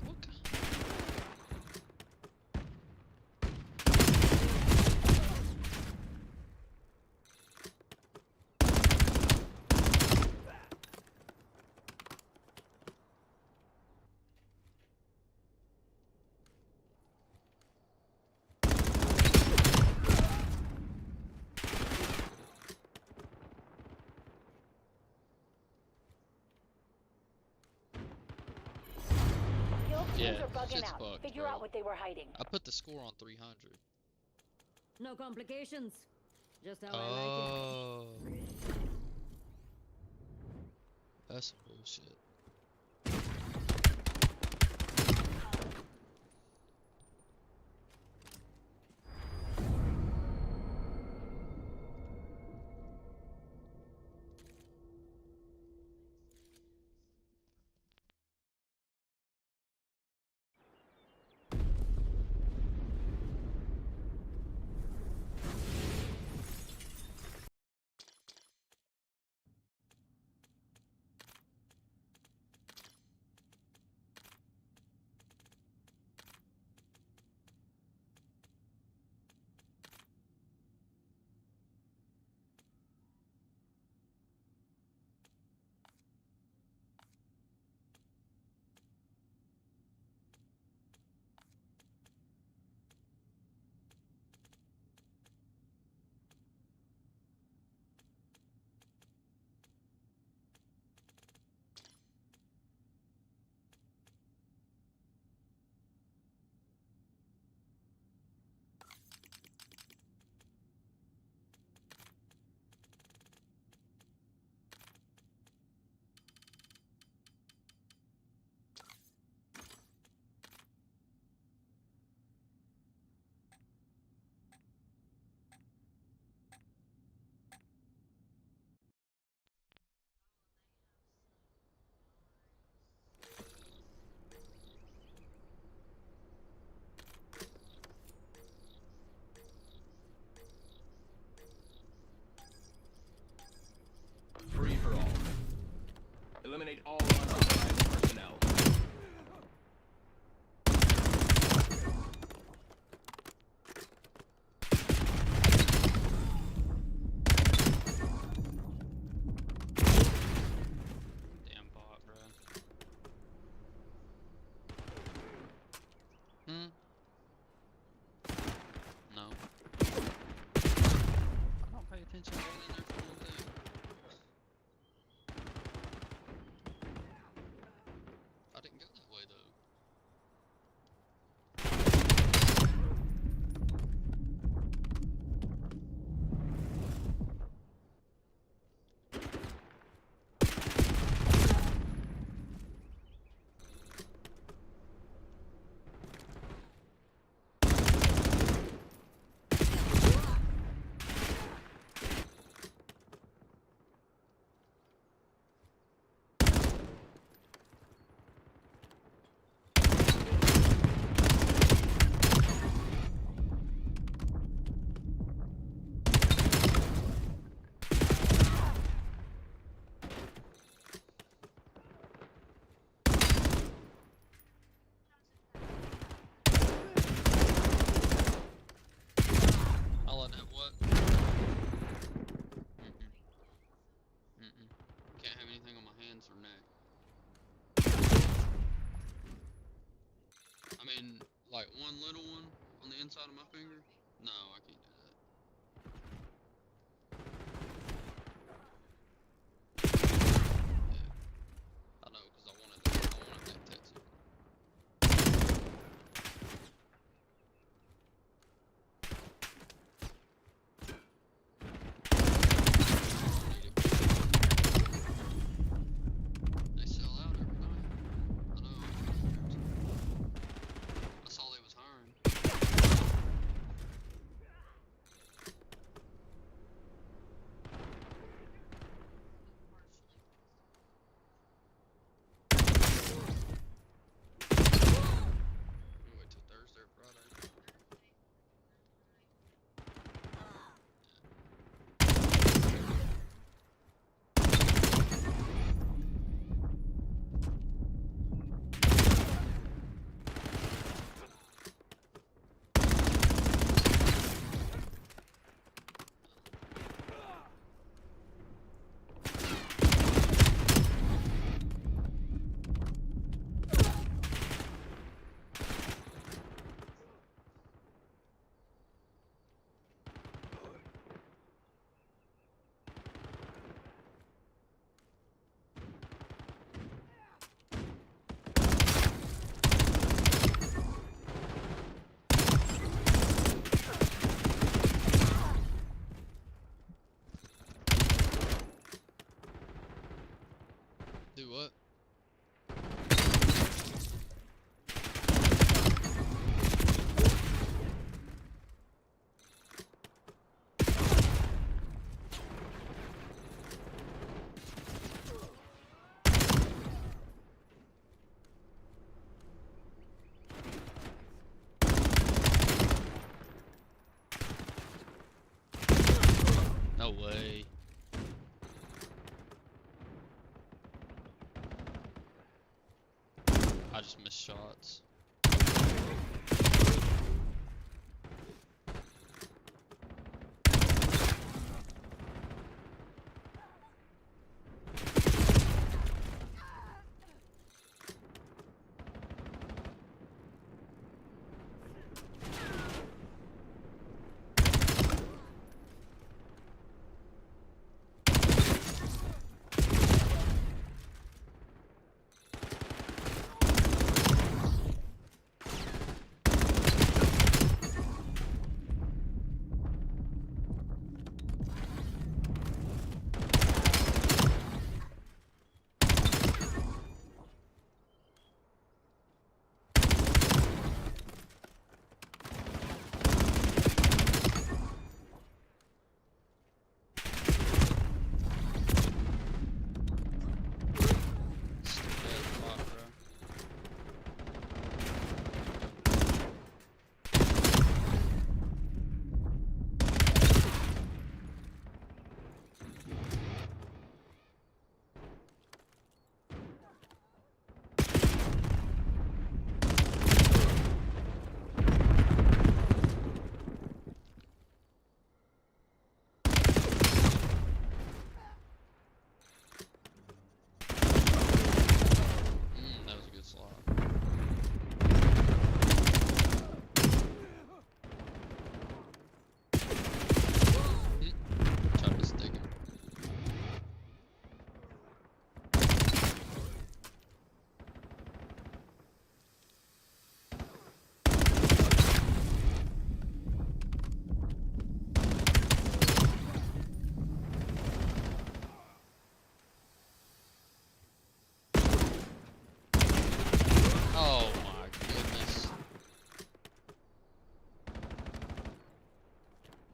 What ki- Kill teams Yeah, are bugging shit's out. fucked, Figure bro. out what they were hiding. I put the score on 300. No complications. Just how I like Oh. That's some bullshit. hands or neck? I mean, like one little one on the inside of my finger? No, I can't do that. Yeah. I know, because I wanted that tattoo. They sell out every night. I know. I saw they was hiring. Wait till Thursday or Friday. Do what? No way. I just missed shots. That was a good slot. Tried to stick him. Oh my goodness.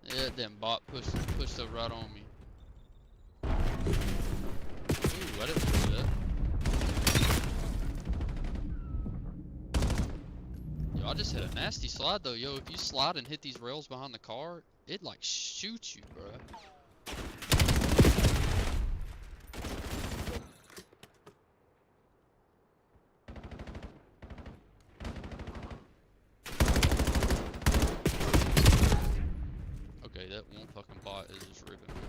Yeah, that bot pushed up right on me. Ooh, I didn't do that. Yo, I just hit a nasty slide though. Yo, if you slide and hit these rails behind the car, it like shoots you, bro. Okay, that one fucking bot is just ripping me.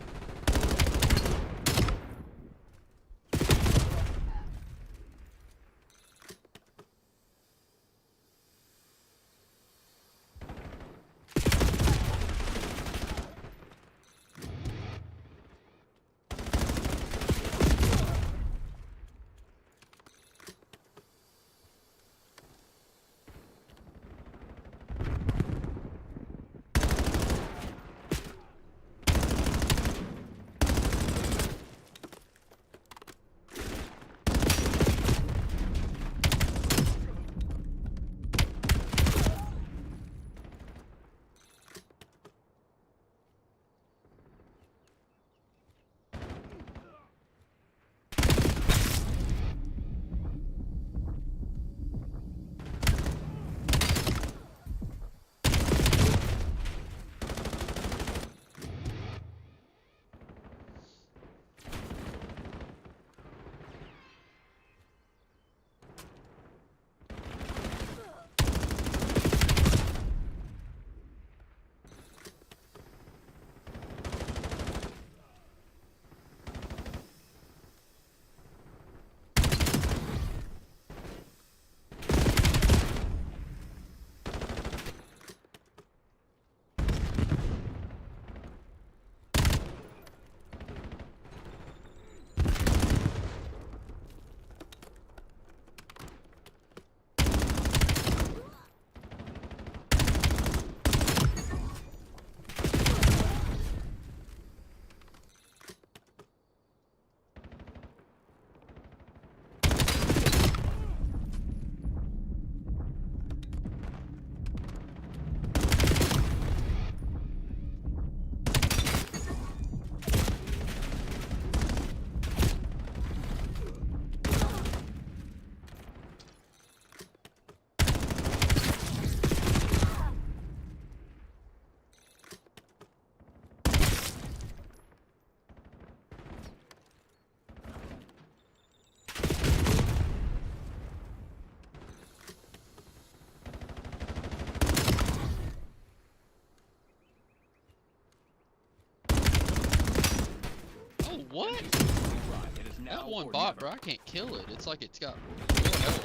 what? Drive. It is now That one or bot, never. bro, I can't kill it. It's like it's got full health.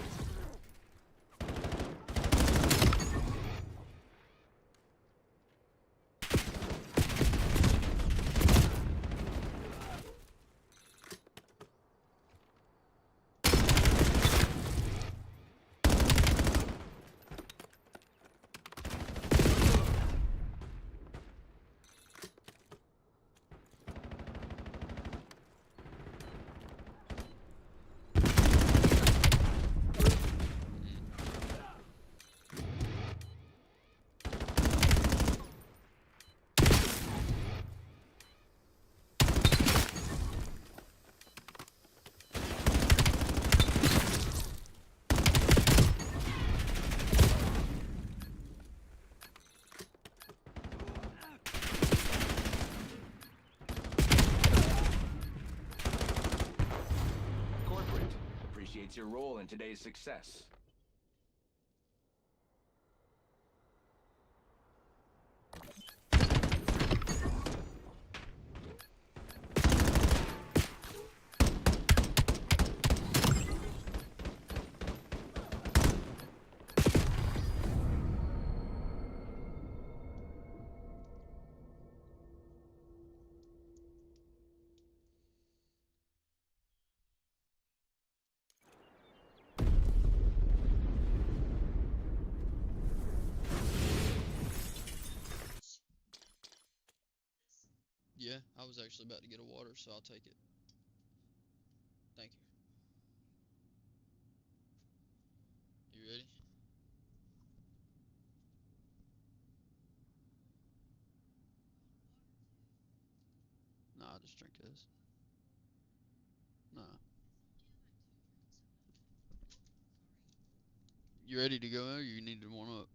Corporate appreciates your role in today's success. Yeah, I was actually about to get a water, so I'll take it. Thank you. You ready? Nah, I'll just drink this. Nah. You ready to go, or you need to warm up?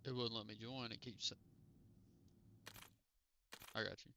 It wouldn't let me join. It keeps. I got you.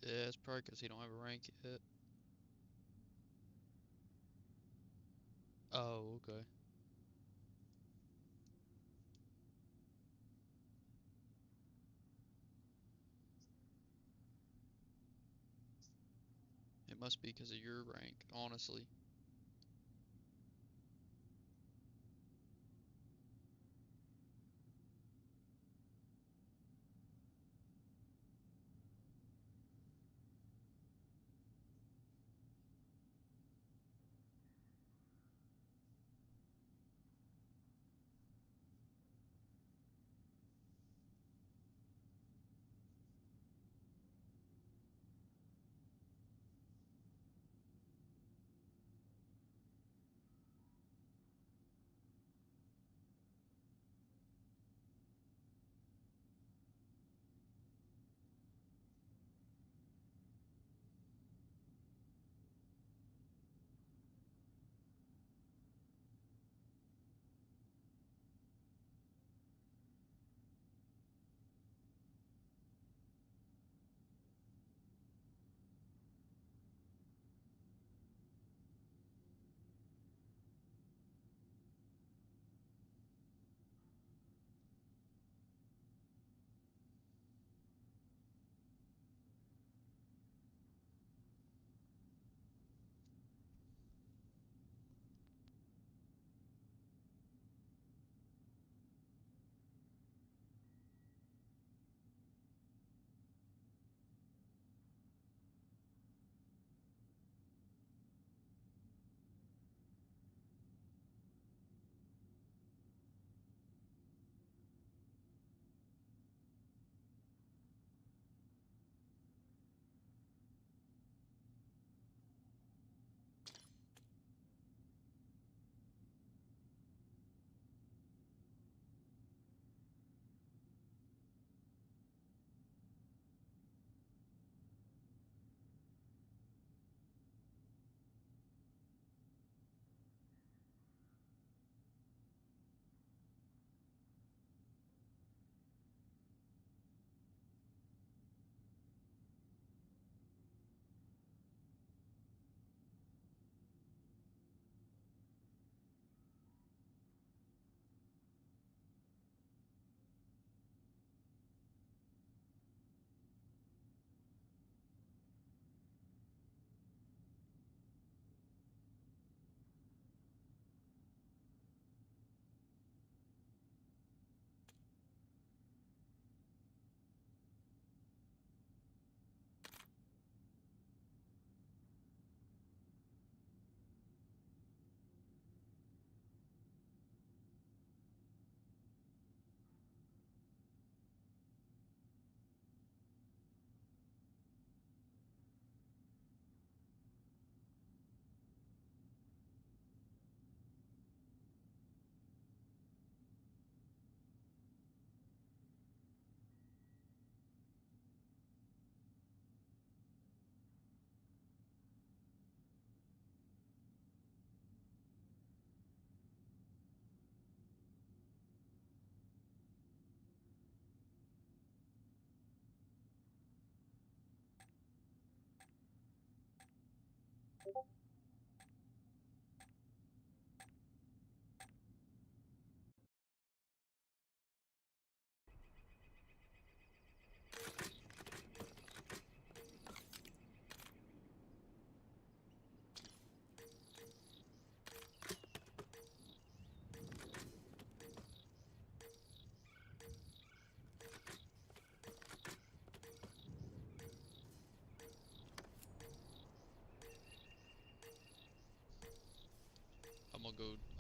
Yeah, it's probably because he don't have a rank yet. Oh, okay. It must be because of your rank, honestly.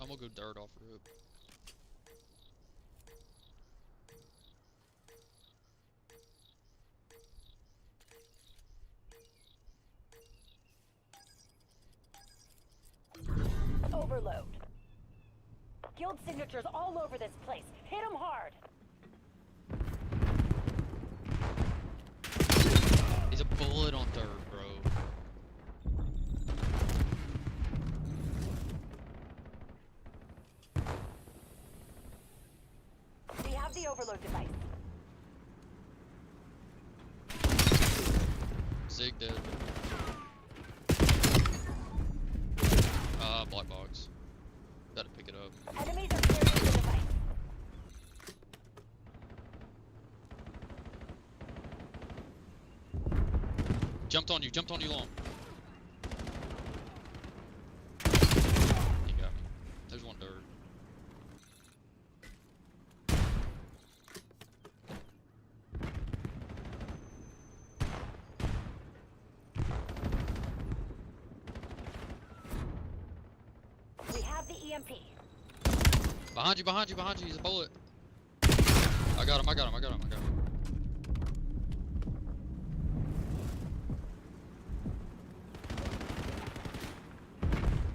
I'm gonna go dirt off rip. Overload. Guild signatures all over this place. Hit them hard. He's a bullet on dirt, bro. We have the overload device. Sig dead. Black box. Gotta pick it up. Enemies are carrying the device. Jumped on you long. He got me. There's one dirt. We have the EMP. Behind you, he's a bullet. I got him.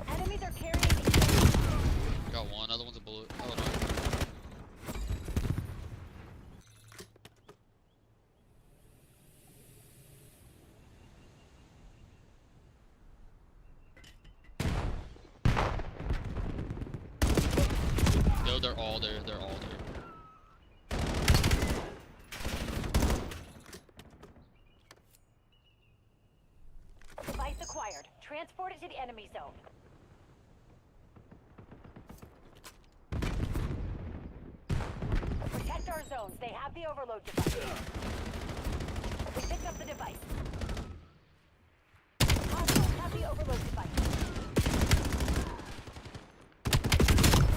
Enemies are carrying the Got one, other one's a bullet. Oh no. Yo, they're all there. device acquired. Transport it to the enemy zone. Protect our zones. They have the overload device. We picked up the device. Hostiles have the overload device.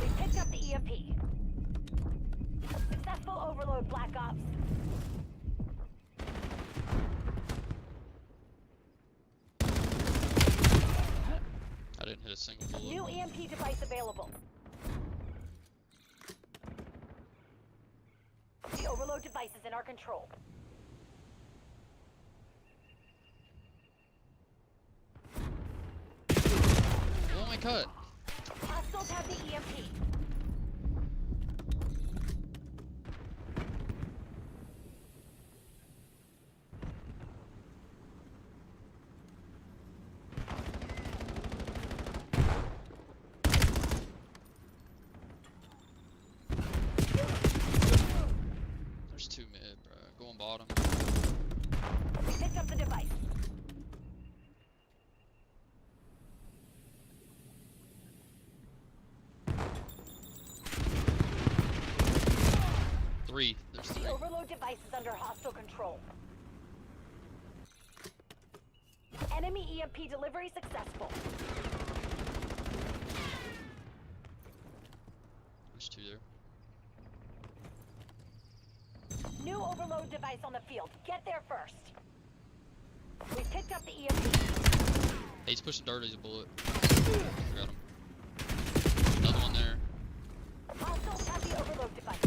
We picked up the EMP. Successful overload, Black Ops. I didn't hit a single bullet. New EMP device available. The overload device is in our control. Oh my god. Hostiles have the EMP. There's two mid, bro. Going bottom. We picked up the device. Three. There's three. The overload device is under hostile control. Enemy EMP delivery successful. There's two there. New overload device on the field. Get there first. We picked up the EMP. Hey, he's pushing dirt. He's a bullet. I got him. Another one there. Hostiles have the overload device.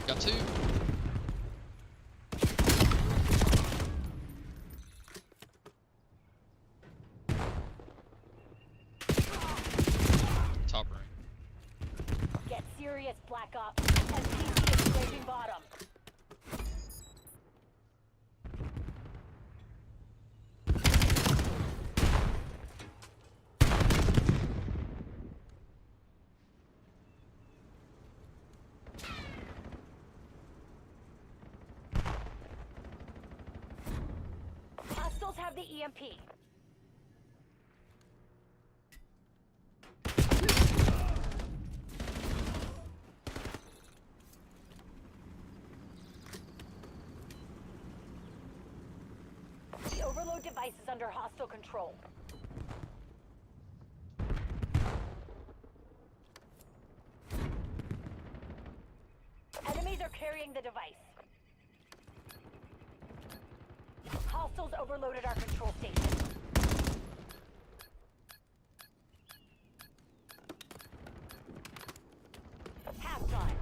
Got two. Top ring. Get serious, Black Ops. SPC is scraping bottom. Hostiles have the EMP. The overload device is under hostile control. Enemies are carrying the device. Hostiles overloaded our control station. Halftime.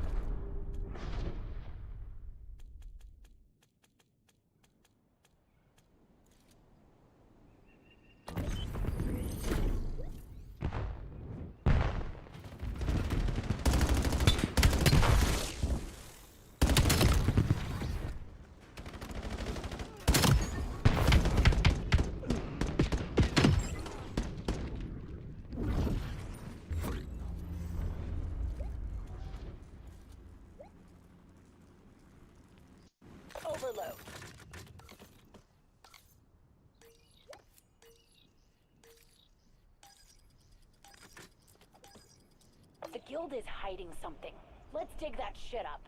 guild is hiding something. Let's dig that shit up.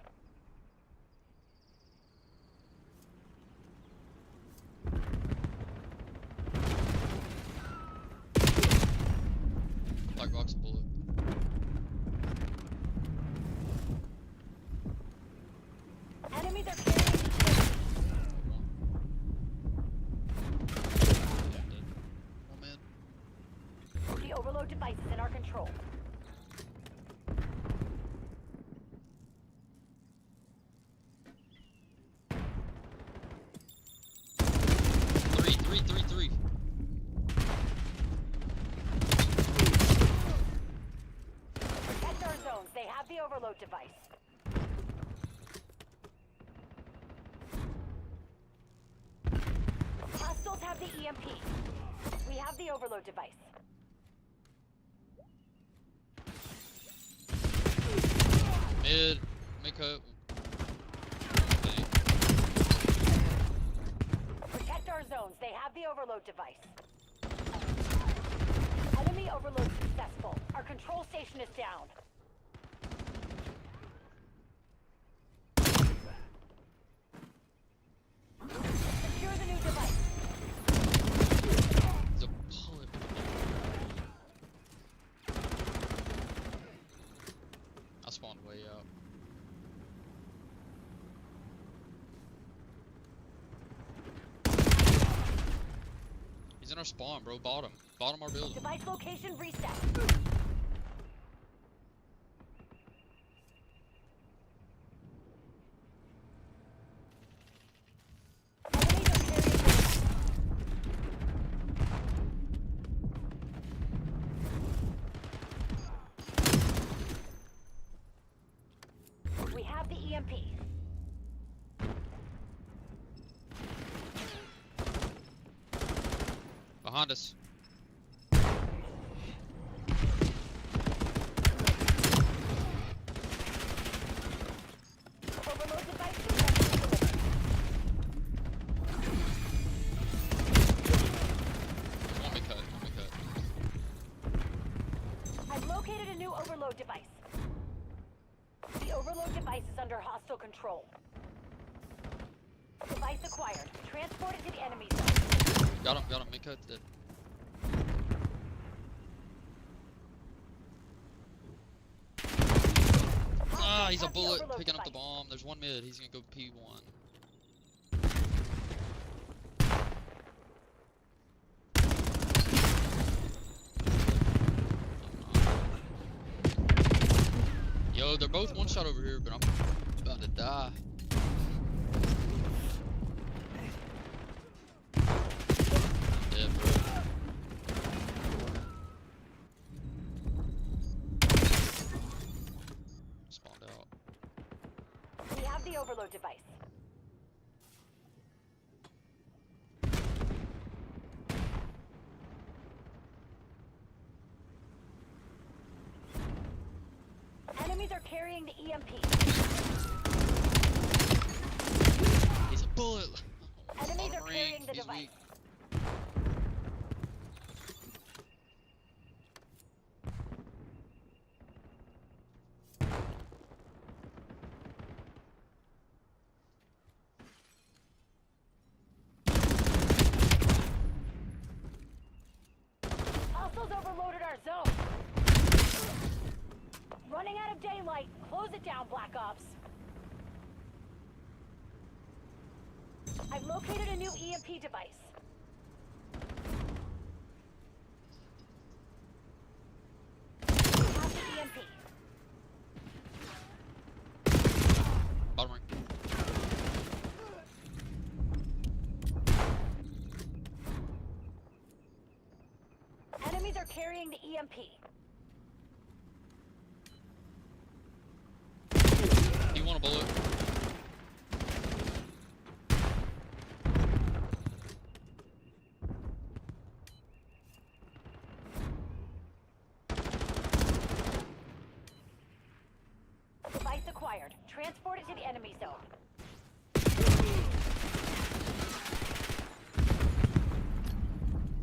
Black box bullet. Enemies are carrying Oh man. the overload device is in our control. Three. Protect our zones. They have the overload device. Hostiles have the EMP. We have the overload device. Mid cut. Dang. Protect our zones. They have the overload device. Enemy overload successful. Our control station is down. Secure the new device. There's a bullet. I spawned way out. He's in our spawn, bro. Bottom our building. Device location reset. Enemies are carrying. We have the EMP. Behind us. Overload device successfully delivered. Want me cut. I've located a new overload device. The overload device is under hostile control. Device acquired. Transport it to the enemy zone. Got him. Mid cut dead. Ah, he's a Have the bullet overload picking up the device. bomb. There's one mid. He's gonna go P1. Yo, they're both one shot over here, but I'm about to die. Dead, bro. Spawned out. We have the overload device. Enemies are carrying the EMP. He's a bullet. Enemies Bottom are ring. carrying the He's device. weak. Hostiles overloaded our zone. Running out of daylight. Close it down, Black Ops. I've located a new EMP device. We have the EMP. Bottom ring. Enemies are carrying the EMP. Do you want a bullet? Device acquired. Transport it to the enemy zone.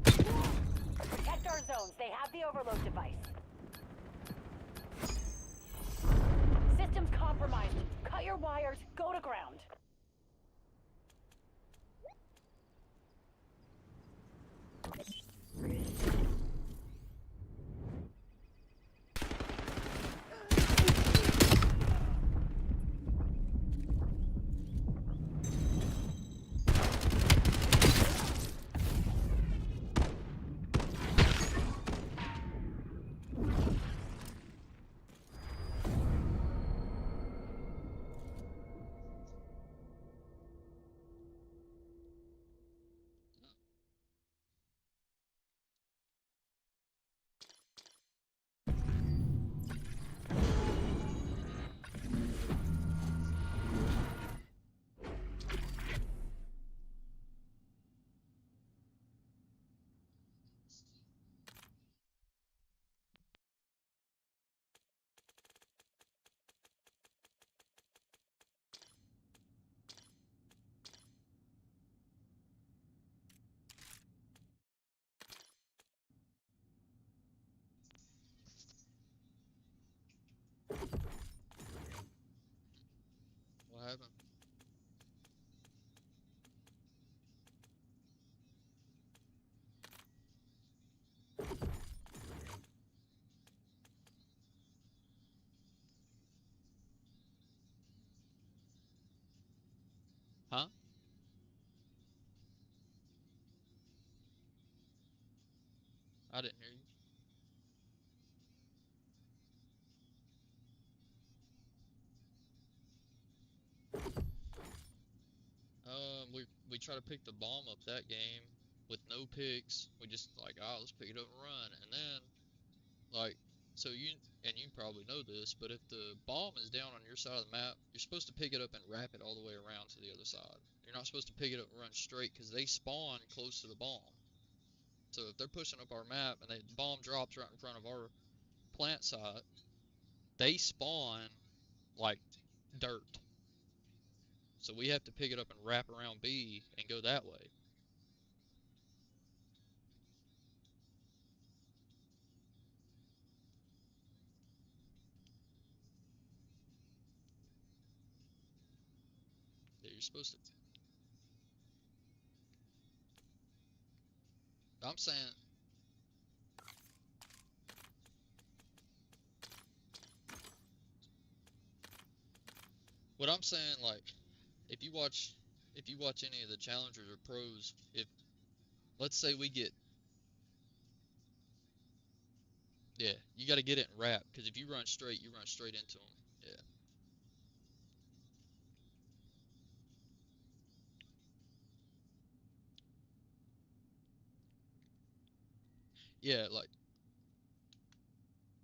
Protect our zones. They have the overload device. your wires. Go to ground. What happened? Huh? I didn't hear you. We try to pick the bomb up that game with no picks. We just like, oh, let's pick it up and run. And then, like, so you probably know this, but if the bomb is down on your side of the map, you're supposed to pick it up and wrap it all the way around to the other side. You're not supposed to pick it up and run straight because they spawn close to the bomb. So if they're pushing up our map and the bomb drops right in front of our plant site, they spawn like dirt. So we have to pick it up and wrap around B and go that way. Yeah, you're supposed to. I'm saying. What I'm saying, like, if you watch any of the challengers or pros, if let's say we get, yeah, you got to get it in wrap because if you run straight, you run straight into them. Yeah, yeah, like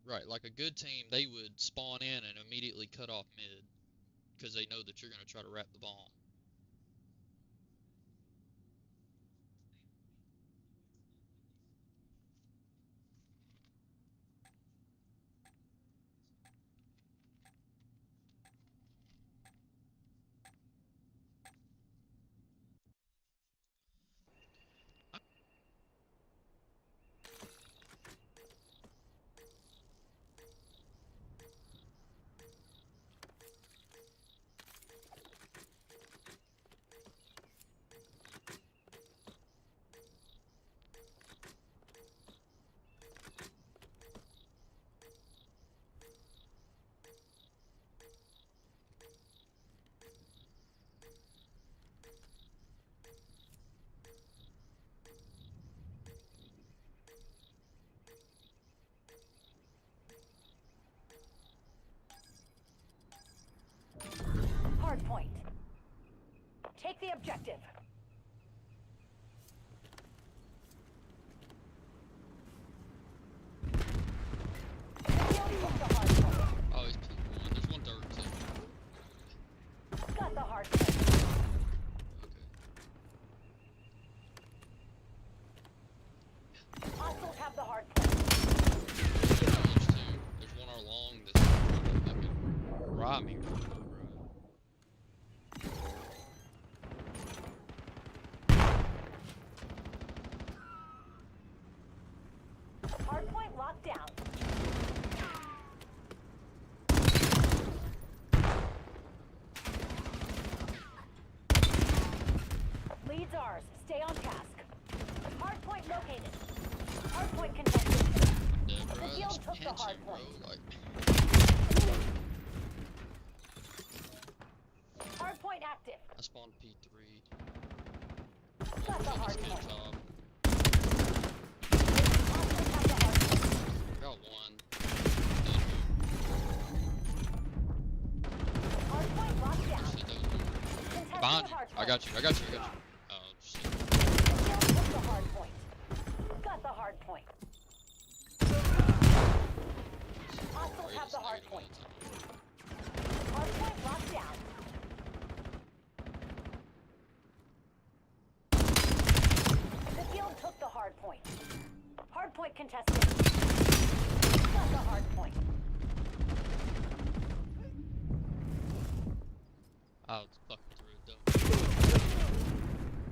right, like a good team, they would spawn in and immediately cut off mid because they know that you're gonna try to wrap the bomb. Hard point. Take the objective. Oh, he's peak one. There's one dirt too. Got the hard point. Okay. Hostiles have the hard point. There's two. There's one our long that's trying to fucking rob me. Hard point locked down. ours. Stay on task. Hardpoint located. Hardpoint contested. Yeah, bro, The field that's took the pinching, hard bro. point. Like, Hardpoint active. I spawned P3. Got the Good hardpoint. job. Hostiles have the hardpoint. Got one. Hardpoint locked down. Shit, that was one. Contesting Behind you. hardpoint. I got you. I got you. I got you. Oh shit. The field took the hardpoint. Got the hardpoint. Hostiles have the hardpoint. Hardpoint locked down. The field took the hardpoint. Hardpoint contested. Got the hardpoint. I was fucking through it though.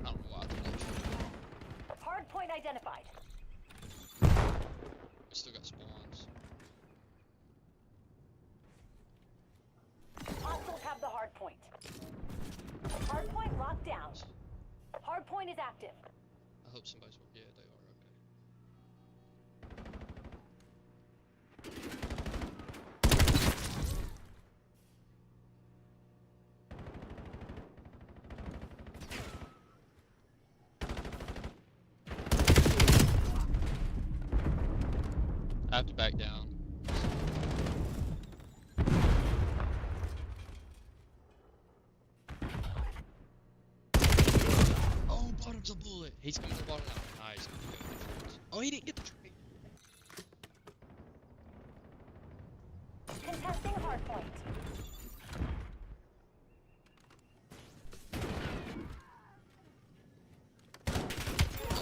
I don't know why I did that shit. Hardpoint identified. We still got spawns. Hostiles have the hardpoint. Hardpoint locked down. Hardpoint is active. I hope somebody's working. Yeah, they are. Okay. I have to back down. Oh, bottom's a bullet. He's coming to the bottom now. Nice. Oh, he didn't get the trade. Contesting hardpoint.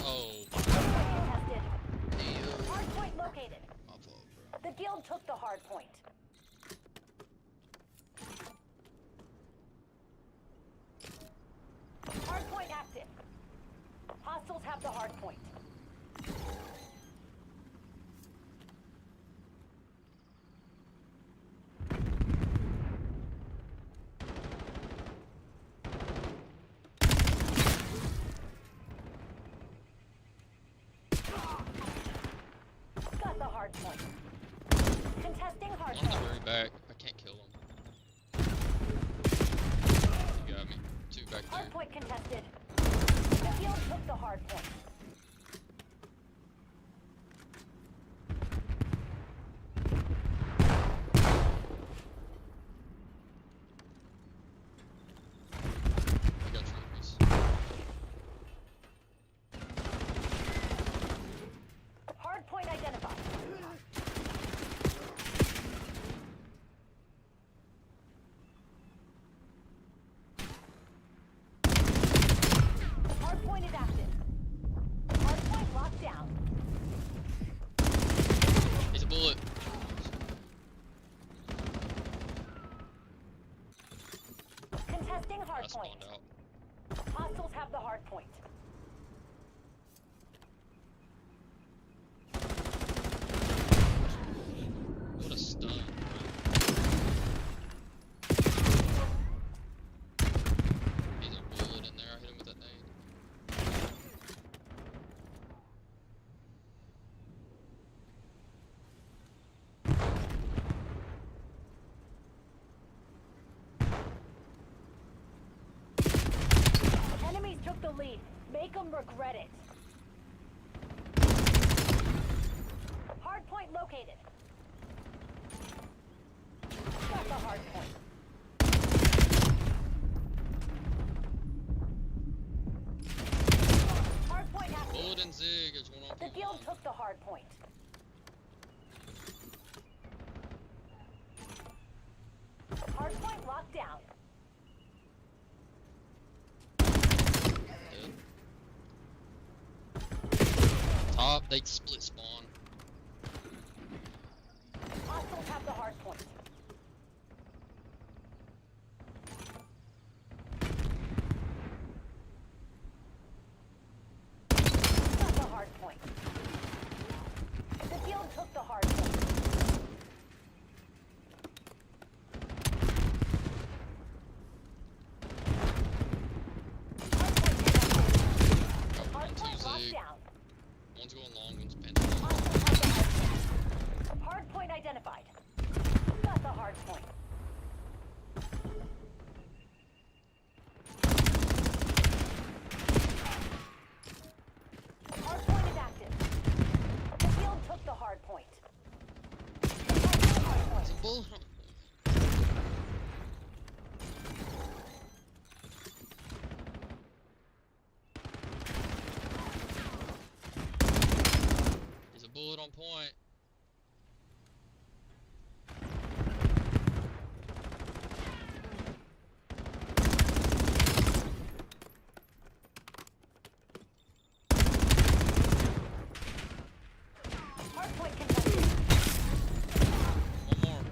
Oh, Hardpoint contested. yeah. Hardpoint located. My fault, bro. The guild took the hardpoint. Hardpoint active. Hostiles have the hardpoint. Got the hardpoint. Contesting On the hardpoint. very back. I can't kill him. You got me. Two back there. Hardpoint contested. The field took the hardpoint. I got trophies. Hardpoint identified. Hardpoint is active. Hardpoint locked down. He's a bullet. Contesting I hardpoint. spawned out. Hostiles have the hardpoint. What a stun, bro. He's a bullet in there. I hit him with that nade. Enemies took the lead. Make them regret it. Hardpoint located. Got the hardpoint. Hardpoint active. Bullet and Zig is one on The P1. guild took the hardpoint. Hardpoint locked down. Dead. Top, they split spawn. Hostiles have the hardpoint. Got the hardpoint. The field took the hardpoint. Hardpoint contested. hard point. It's a bullet. He's a bullet on point. Hard point contested. One more.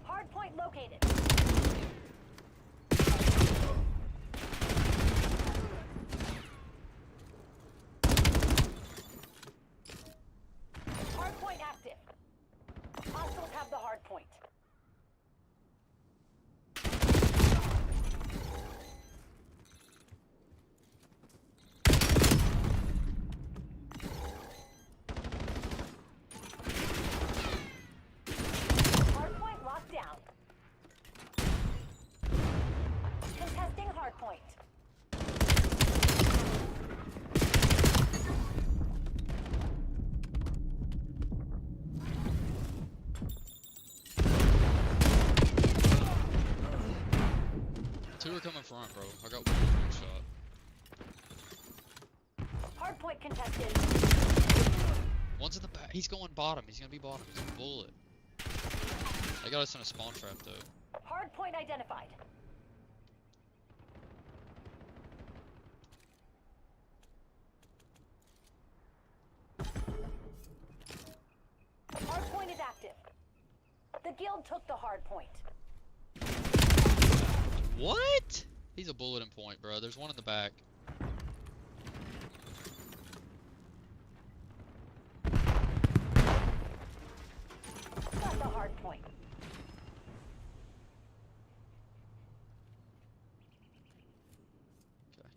Hard point located. Hard point active. Hostiles have the hard point. Hard point locked down. Contesting hard point. Two are coming front, bro. I got one shot. Hard point contested. One's in the back. He's going bottom. He's gonna be bottom. He's a bullet. They got us in a spawn trap though. Hard point identified. Hard point is active. The guild took the hard point. What? He's a bullet in point, bro. There's one in the back. Got the hard point. Okay.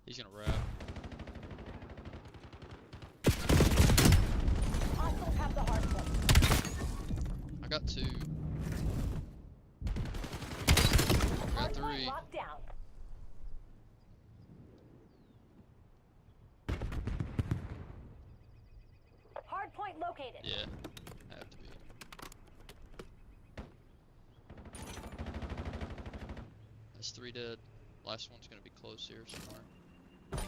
He's gonna wrap. Hostiles have the hard point. I got two. I Hard got point three. locked down. Hard point located. Yeah. Have to be. That's three dead. Last one's gonna be close here somewhere.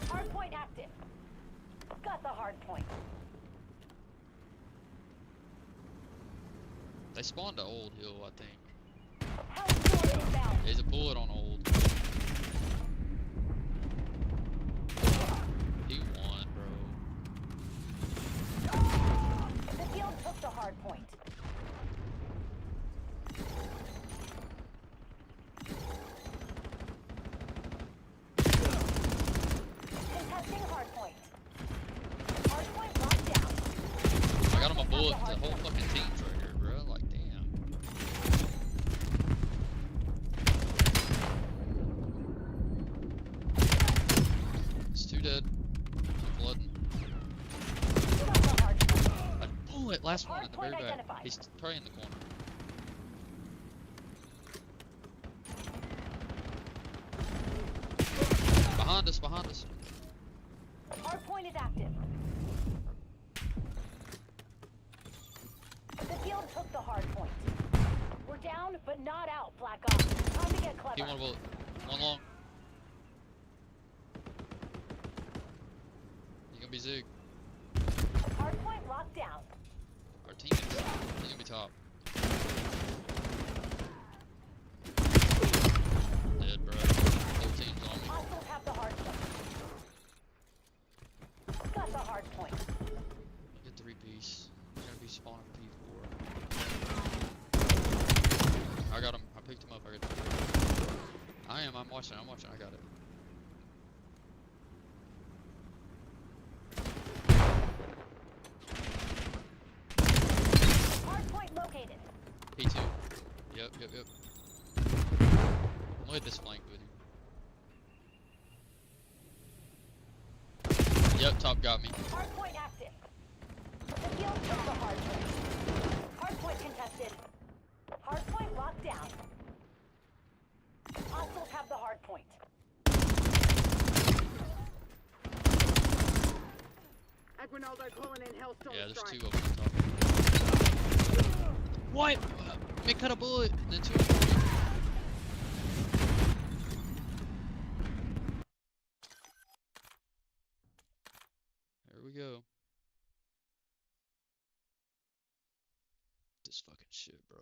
Hard point active. Got the hard point. They spawned to Old Hill, I think. Hellstorm inbound. There's a bullet on Old. He won, bro. The guild took the hard point. Contesting hard point. Hard point locked down. I got him a bullet. The whole fucking team's right here, bro. Like, damn. It's two dead. I'm flooding. Got the hard point. A bullet. Last one in the very Hardpoint back. identified. He's probably in the corner. Behind us, behind us. Hard point is active. The guild took the hard point. We're down, but not out, Black Ops. Time to get clever. He won a bullet. One long. He's gonna be Zig. Hard point locked down. Our team is. He's gonna be top. Dead, bro. Whole team's on me. Hostiles have the hard point. Got the hard point. Get the repiece. He's gonna be spawning P4. I got him. I picked him up. I got him. I'm watching. I got it. Hard point located. P2. Yep. I'm gonna hit this flank with him. Yep, top got me. Hardpoint active. The field took the hardpoint. Hardpoint contested. Hardpoint locked down. Hostiles have the hardpoint. Aguinaldo calling in Hellstorm Yeah, there's strike. two of them on top. What? It cut a bullet, and then two of them. There we go. This fucking shit, bro.